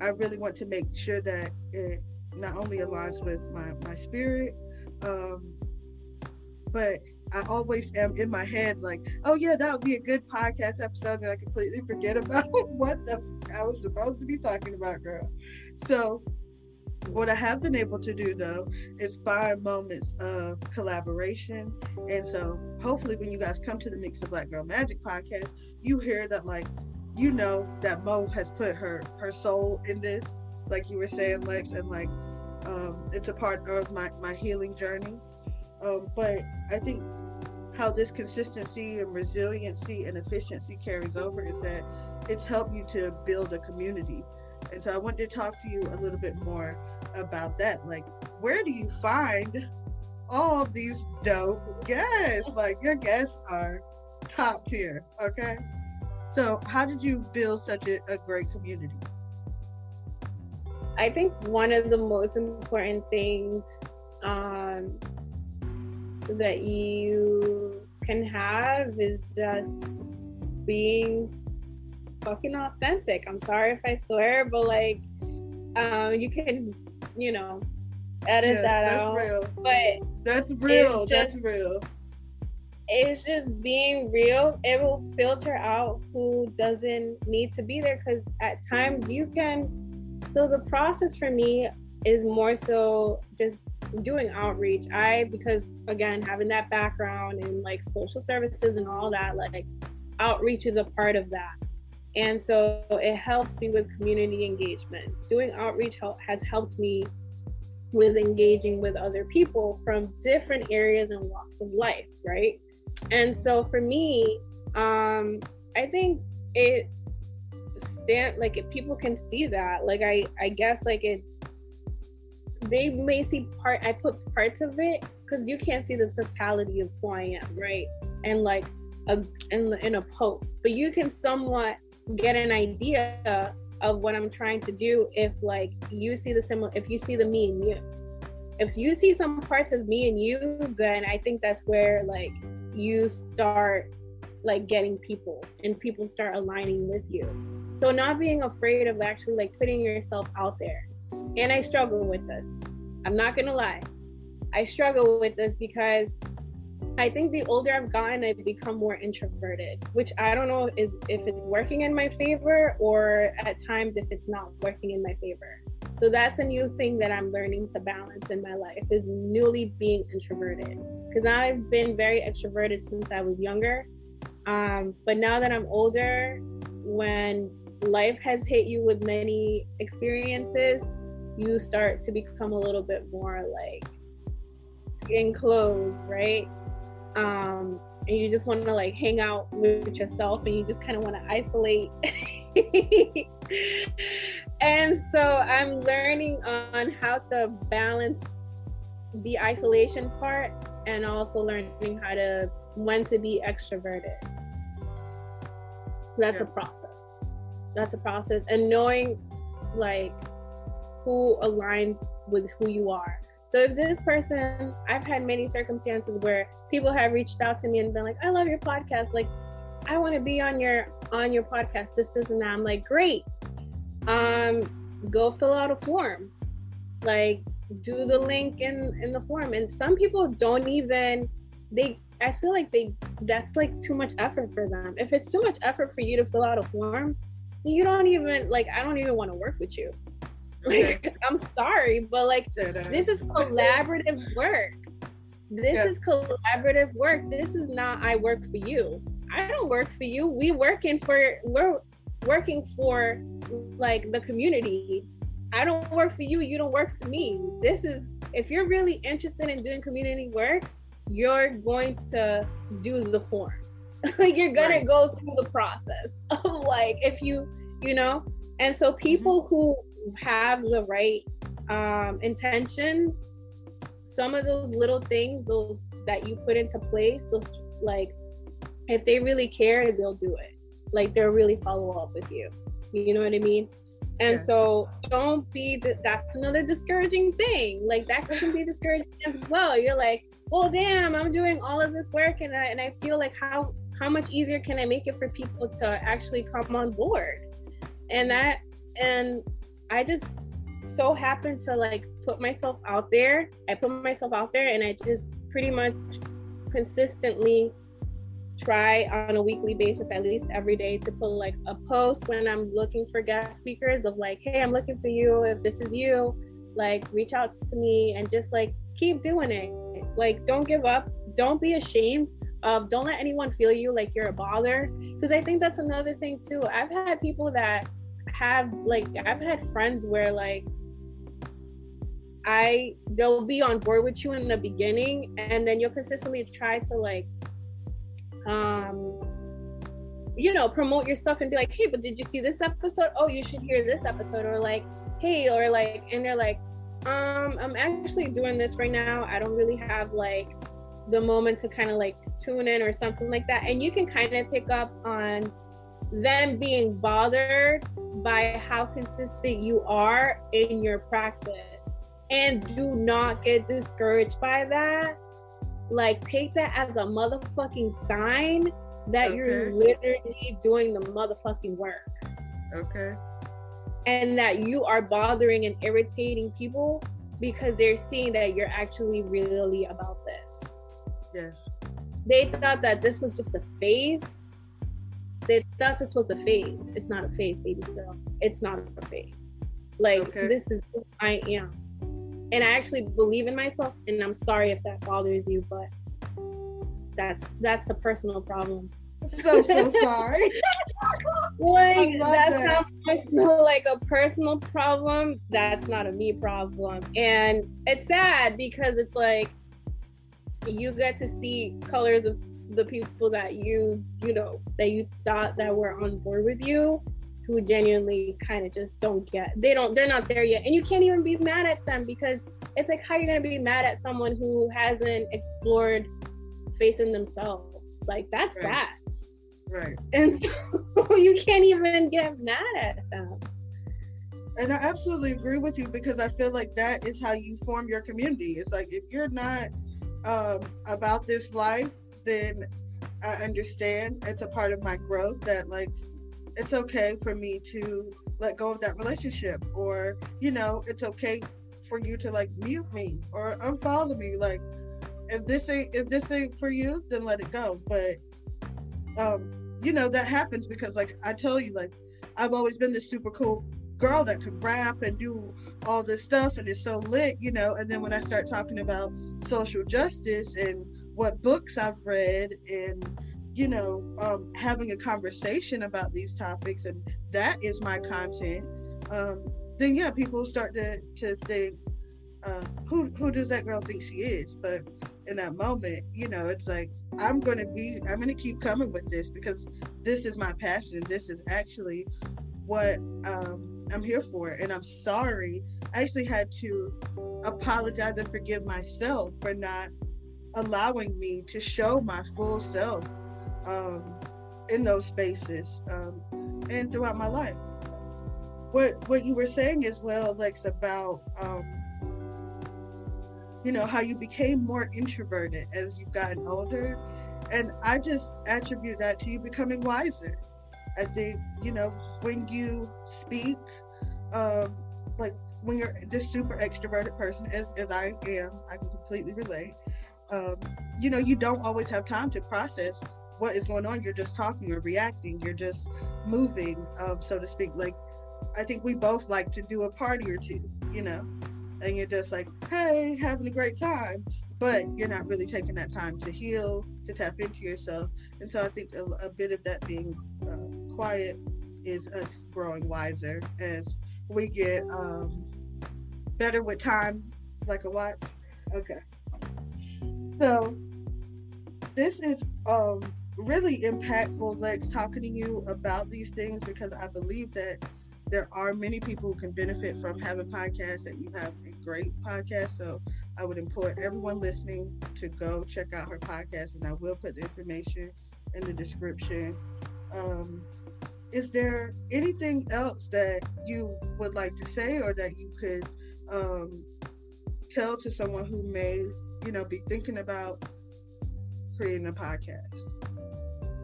I really want to make sure that it not only aligns with my spirit, but I always am in my head like, oh yeah, that would be a good podcast episode, and I completely forget about what I was supposed to be talking about, girl. So what I have been able to do, though, is find moments of collaboration. And so hopefully when you guys come to the Mix of Black Girl Magic podcast, you hear that, like, that Mo has put her soul in this, like you were saying, Lex, and like it's a part of my healing journey. But I think how this consistency and resiliency and efficiency carries over is that it's helped you to build a community. And so I wanted to talk to you a little bit more about that. Like, where do you find all these dope guests? Like, your guests are top tier, okay? So how did you build such a great community? I think one of the most important things that you can have is just being fucking authentic. I'm sorry if I swear, but like, you can, edit that out. That's real. But that's real. That's real. It's just being real. It will filter out who doesn't need to be there, because at times you can. So the process for me is more so just doing outreach. Because again, having that background in like social services and all that, like, outreach is a part of that. And so it helps me with community engagement. Doing outreach has helped me with engaging with other people from different areas and walks of life, right? And so for me, I think if people can see that, like, I guess, like, they may see I put parts of it because you can't see the totality of who I am, right? And like in a post, but you can somewhat get an idea of what I'm trying to do if like you see if you see the me and you. If you see some parts of me and you, then I think that's where like you start like getting people and people start aligning with you. So not being afraid of actually like putting yourself out there. And I struggle with this. I'm not gonna lie. I struggle with this because I think the older I've gotten, I've become more introverted, which I don't know if it's working in my favor or at times if it's not working in my favor. So that's a new thing that I'm learning to balance in my life, is newly being introverted. Because I've been very extroverted since I was younger. But now that I'm older, when life has hit you with many experiences, you start to become a little bit more like enclosed, right? And you just want to like hang out with yourself and you just kind of want to isolate. And so I'm learning on how to balance the isolation part and also learning when to be extroverted. That's a process. That's a process. And knowing like who aligns with who you are. So if this person, I've had many circumstances where people have reached out to me and been like, I love your podcast. Like, I want to be on your podcast, this and that. I'm like, great. Go fill out a form. Like, do the link in the form. And some people don't even, I feel like that's like too much effort for them. If it's too much effort for you to fill out a form, you don't even, like, I don't even want to work with you. Like, I'm sorry, but like, this is collaborative work. This is collaborative work. This is not, I work for you. I don't work for you. We're working for like the community. I don't work for you. You don't work for me. This is, if you're really interested in doing community work, you're going to do the form. Like, you're gonna go through the process of like, if you know, and so people who have the right intentions, some of those little things, those that you put into place, those, like, if they really care, they'll do it. Like, they'll really follow up with you. You know what I mean? And so don't be, that's another discouraging thing. Like, that can be discouraging as well. You're like, well, damn, I'm doing all of this work and I feel like how much easier can I make it for people to actually come on board? And I just so happen to like put myself out there. I put myself out there and I just pretty much consistently try on a weekly basis, at least every day, to put like a post when I'm looking for guest speakers of like, hey, I'm looking for you. If this is you, like, reach out to me, and just like keep doing it. Like, don't give up. Don't be ashamed of, don't let anyone feel you like you're a bother. Because I think that's another thing too. I've had people that have, like, I've had friends where like they'll be on board with you in the beginning, and then you'll consistently try to like promote your stuff and be like, hey, but did you see this episode? Oh, you should hear this episode. Or like, hey, or like, and they're like, I'm actually doing this right now. I don't really have like the moment to kind of like tune in or something like that. And you can kind of pick up on them being bothered by how consistent you are in your practice. And do not get discouraged by that. Like, take that as a motherfucking sign that you're literally doing the motherfucking work. Okay. And that you are bothering and irritating people because they're seeing that you're actually really about this. Yes. They thought that this was just a phase. They thought this was a phase. It's not a phase, baby girl. It's not a phase. Like, this is who I am. And I actually believe in myself, and I'm sorry if that bothers you, but that's a personal problem. So sorry. Like, that's not like a personal problem. That's not a me problem. And it's sad because it's like, you get to see colors of the people that you thought that were on board with you, who genuinely kind of just they're not there yet. And you can't even be mad at them, because it's like, how are you going to be mad at someone who hasn't explored faith in themselves? Like, that's right. sad. Right. And so you can't even get mad at them. And I absolutely agree with you, because I feel like that is how you form your community. It's like, if you're not about this life, then I understand. It's a part of my growth that, like, it's okay for me to let go of that relationship, or, you know, it's okay for you to, like, mute me or unfollow me. Like, if this ain't for you, then let it go. But you know, that happens because, like, I tell you, like, I've always been this super cool girl that could rap and do all this stuff and is so lit, you know. And then when I start talking about social justice and what books I've read, and, you know, having a conversation about these topics, and that is my content, then yeah, people start to think, who does that girl think she is? But in that moment, you know, it's like, I'm gonna keep coming with this, because this is my passion. This is actually what I'm here for. And I'm sorry, I actually had to apologize and forgive myself for not allowing me to show my full self in those spaces and throughout my life. What you were saying as well, Lex, about you know, how you became more introverted as you've gotten older, and I just attribute that to you becoming wiser. I think, you know, when you speak, like, when you're this super extroverted person, as I am, I can completely relate. You know, you don't always have time to process what is going on. You're just talking or reacting. You're just moving, so to speak. Like, I think we both like to do a party or two, you know, and you're just like, hey, having a great time, but you're not really taking that time to heal, to tap into yourself. And so I think a bit of that being quiet is us growing wiser as we get better with time, like a watch. Okay. So this is really impactful, Lex, talking to you about these things, because I believe that there are many people who can benefit from having podcasts, that you have a great podcast. So I would implore everyone listening to go check out her podcast, and I will put the information in the description. Is there anything else that you would like to say, or that you could tell to someone who may, you know, be thinking about creating a podcast?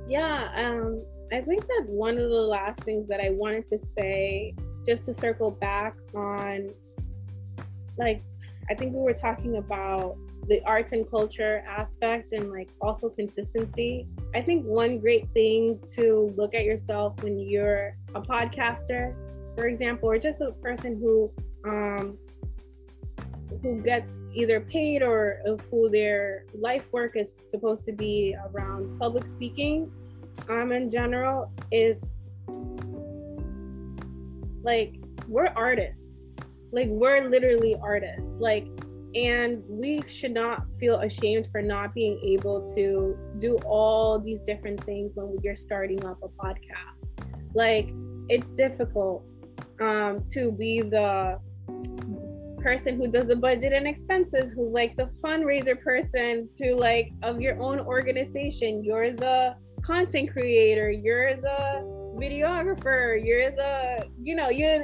Yeah, I think that one of the last things that I wanted to say, just to circle back on, like, I think we were talking about the arts and culture aspect, and, like, also consistency. I think one great thing to look at yourself when you're a podcaster, for example, or just a person who gets either paid, or who their life work is supposed to be around public speaking, in general, is like, we're artists. Like, we're literally artists. Like, and we should not feel ashamed for not being able to do all these different things when you're starting up a podcast. Like, it's difficult to be the person who does the budget and expenses, who's like the fundraiser person to, like, of your own organization. You're the content creator, you're the videographer, you're the, you know, you're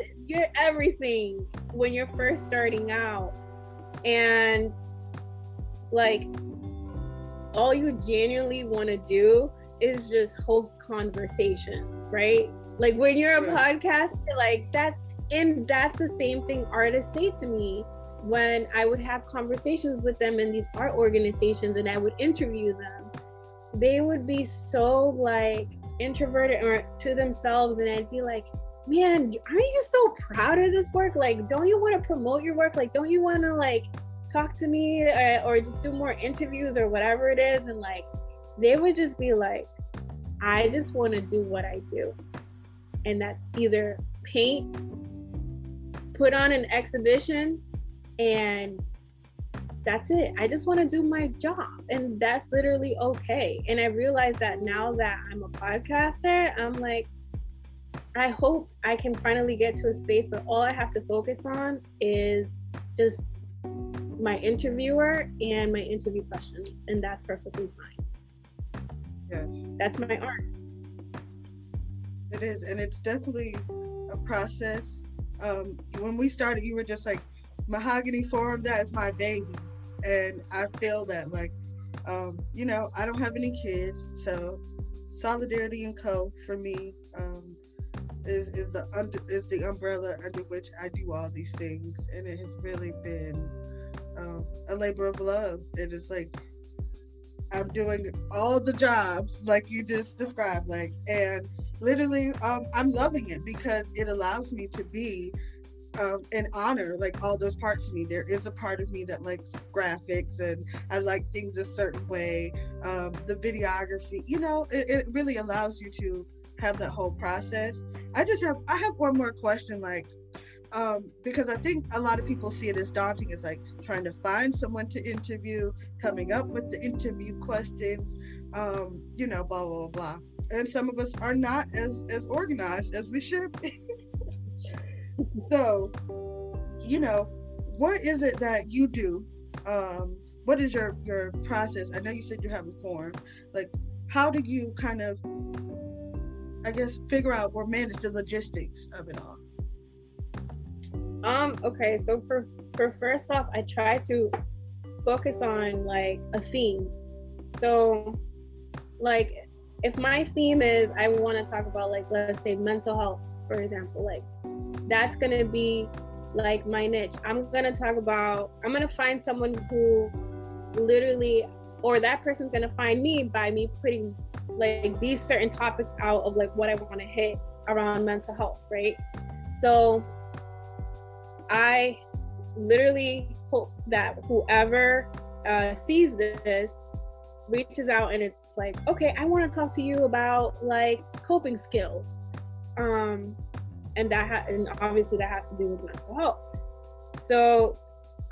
everything when you're first starting out. And, like, all you genuinely want to do is just host conversations, right? Like, when you're a podcaster, like, that's the same thing artists say to me when I would have conversations with them in these art organizations, and I would interview them. They would be so, like, introverted or to themselves, and I'd be like, man, aren't you so proud of this work? Like, don't you want to promote your work? Like, don't you want to, like, talk to me, or just do more interviews or whatever it is? And, like, they would just be like, I just want to do what I do, and that's either paint, put on an exhibition, and that's it. I just want to do my job, and that's literally okay. And I realize that now that I'm a podcaster, I'm like, I hope I can finally get to a space where all I have to focus on is just my interviewer and my interview questions, and that's perfectly fine. Yes. That's my art. It is, and it's definitely a process. When we started, you were just like, Mahogany Forum, that is my baby. And I feel that, like, you know, I don't have any kids, so Solidarity and Co. for me is the umbrella under which I do all these things, and it has really been a labor of love. It is like I'm doing all the jobs like you just described, Lex, and literally I'm loving it because it allows me to be and honor like all those parts of me. There is a part of me that likes graphics and I like things a certain way. The videography, you know, it really allows you to have that whole process. I have one more question, like, because I think a lot of people see it as daunting. It's like trying to find someone to interview, coming up with the interview questions, you know, blah, blah, blah. And some of us are not as organized as we should be. So, you know, what is it that you do? What is your process? I know you said you have a forum. Like, how do you kind of, I guess, figure out or manage the logistics of it all? Okay, so for first off, I try to focus on like a theme. So, like, if my theme is I want to talk about, like, let's say mental health, for example, like that's gonna be like my niche. I'm gonna find someone who literally, or that person's gonna find me by me putting like these certain topics out of like what I want to hit around mental health, right? So I literally hope that whoever sees this reaches out and it's like, okay, I want to talk to you about like coping skills, and obviously that has to do with mental health. So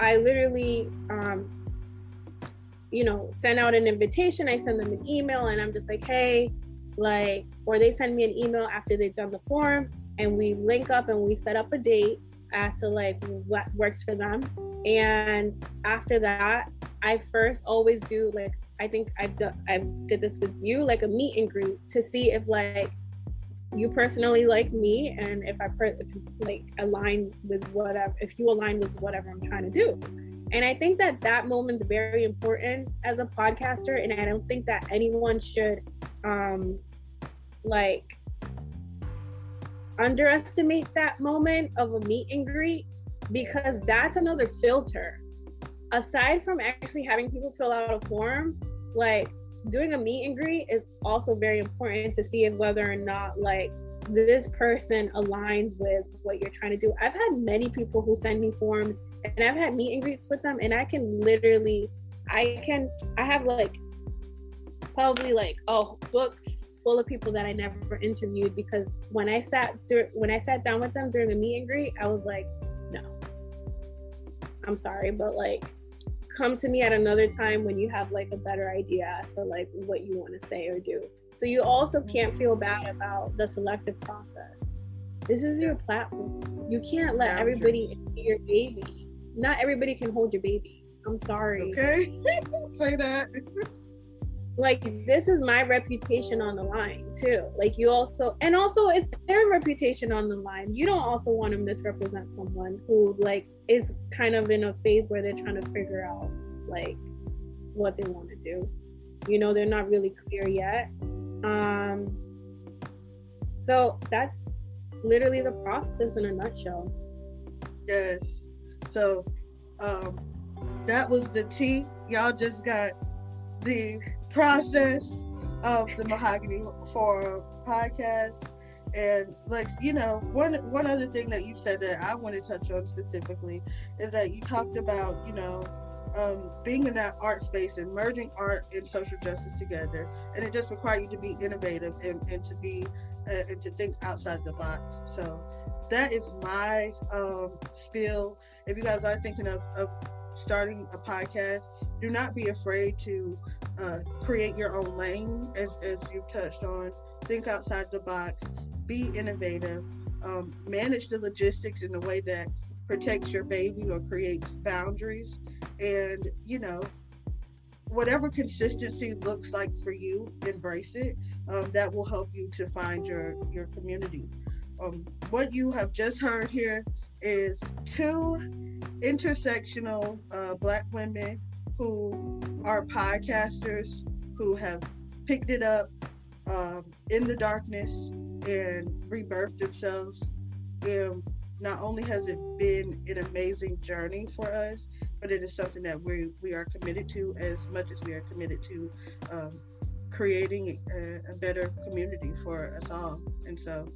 I literally you know, send out an invitation. I send them an email and I'm just like, hey, like, or they send me an email after they've done the form and we link up and we set up a date as to like what works for them. And after that, I first always do, like, I think I did this with you, like a meet and greet to see if like you personally like me and if like align with whatever, if you align with whatever I'm trying to do. And I think that moment's very important as a podcaster, and I don't think that anyone should like underestimate that moment of a meet and greet, because that's another filter. Aside from actually having people fill out a form, like doing a meet and greet is also very important to see if whether or not like this person aligns with what you're trying to do. I've had many people who send me forms and I've had meet and greets with them, and I can literally, I have like probably like a book full of people that I never interviewed, because when I sat down with them during a meet and greet, I was like, no, I'm sorry, but like come to me at another time when you have like a better idea as to like what you want to say or do. So you also can't feel bad about the selective process. This is your platform. You can't let everybody be your baby. Not everybody can hold your baby. I'm sorry. Okay, say that. Like, this is my reputation on the line too. Like, you also it's their reputation on the line. You don't also want to misrepresent someone who like is kind of in a phase where they're trying to figure out like what they want to do. You know, they're not really clear yet. So that's literally the process in a nutshell. Yes. So that was the tea. Y'all just got the process of the Mahogany Forum podcast. And like, you know, one other thing that you said that I want to touch on specifically is that you talked about, you know, being in that art space and merging art and social justice together, and it just requires you to be innovative and to be and to think outside the box. So that is my spiel. If you guys are thinking of starting a podcast, do not be afraid to create your own lane, as you touched on. Think outside the box. be innovative, manage the logistics in a way that protects your baby or creates boundaries, and whatever consistency looks like for you, embrace it. That will help you to find your community. What you have just heard here is two intersectional Black women who are podcasters who have picked it up in the darkness and rebirthed themselves. And not only has it been an amazing journey for us, but it is something that we are committed to as much as we are committed to creating a better community for us all. And so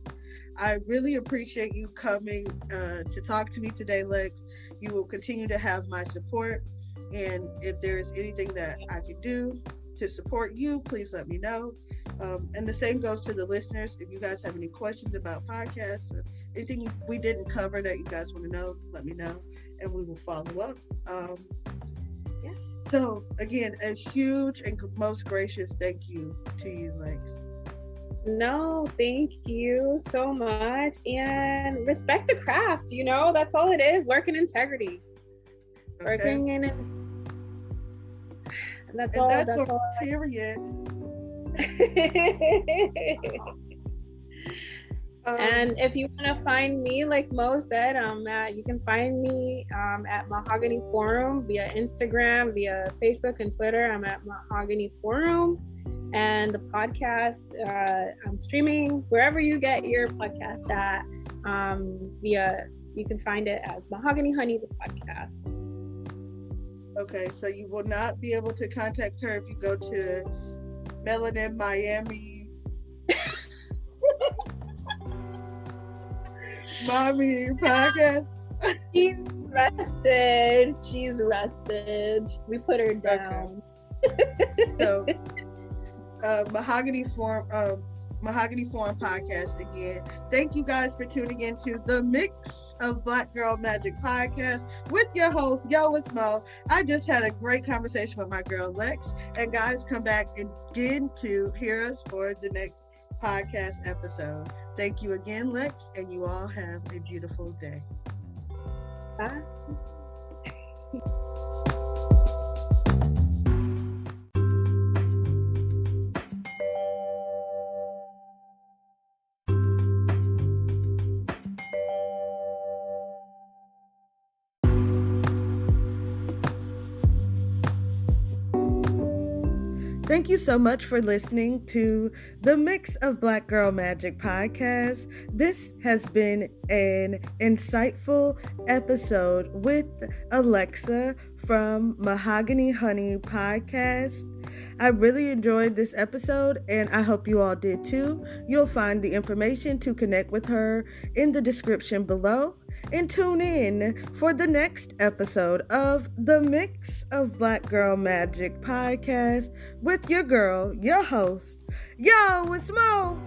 I really appreciate you coming to talk to me today, Lex. You will continue to have my support. And if there's anything that I can do to support you, please let me know. And the same goes to the listeners. If you guys have any questions about podcasts or anything we didn't cover that you guys want to know, let me know and we will follow up. So again, a huge and most gracious thank you to you, Lex. No, thank you so much. And respect the craft, that's all it is. Work in integrity. Okay. Working in it. That's all. That's all. Period. And if you want to find me, like Mo said, you can find me at Mahogany Forum via Instagram, via Facebook and Twitter. I'm at Mahogany Forum. And the podcast, I'm streaming wherever you get your podcast at. You can find it as Mahogany Honey, the podcast. Okay, so you will not be able to contact her if you go to Melanin Miami Mommy podcast. She's rested. We put her down. Okay. So Mahogany Forum podcast again. Thank you guys for tuning into the Mix of Black Girl Magic podcast with your host, Yo, it's Mo. I just had a great conversation with my girl Lex, and guys, come back again to hear us for the next podcast episode. Thank you again, Lex, and you all have a beautiful day. Bye. Thank you so much for listening to the Mix of Black Girl Magic podcast. This has been an insightful episode with Alexa from Mahogany Honey podcast. I really enjoyed this episode, and I hope you all did too. You'll find the information to connect with her in the description below. And tune in for the next episode of the Mix of Black Girl Magic podcast with your girl, your host, Yo, it's Mo.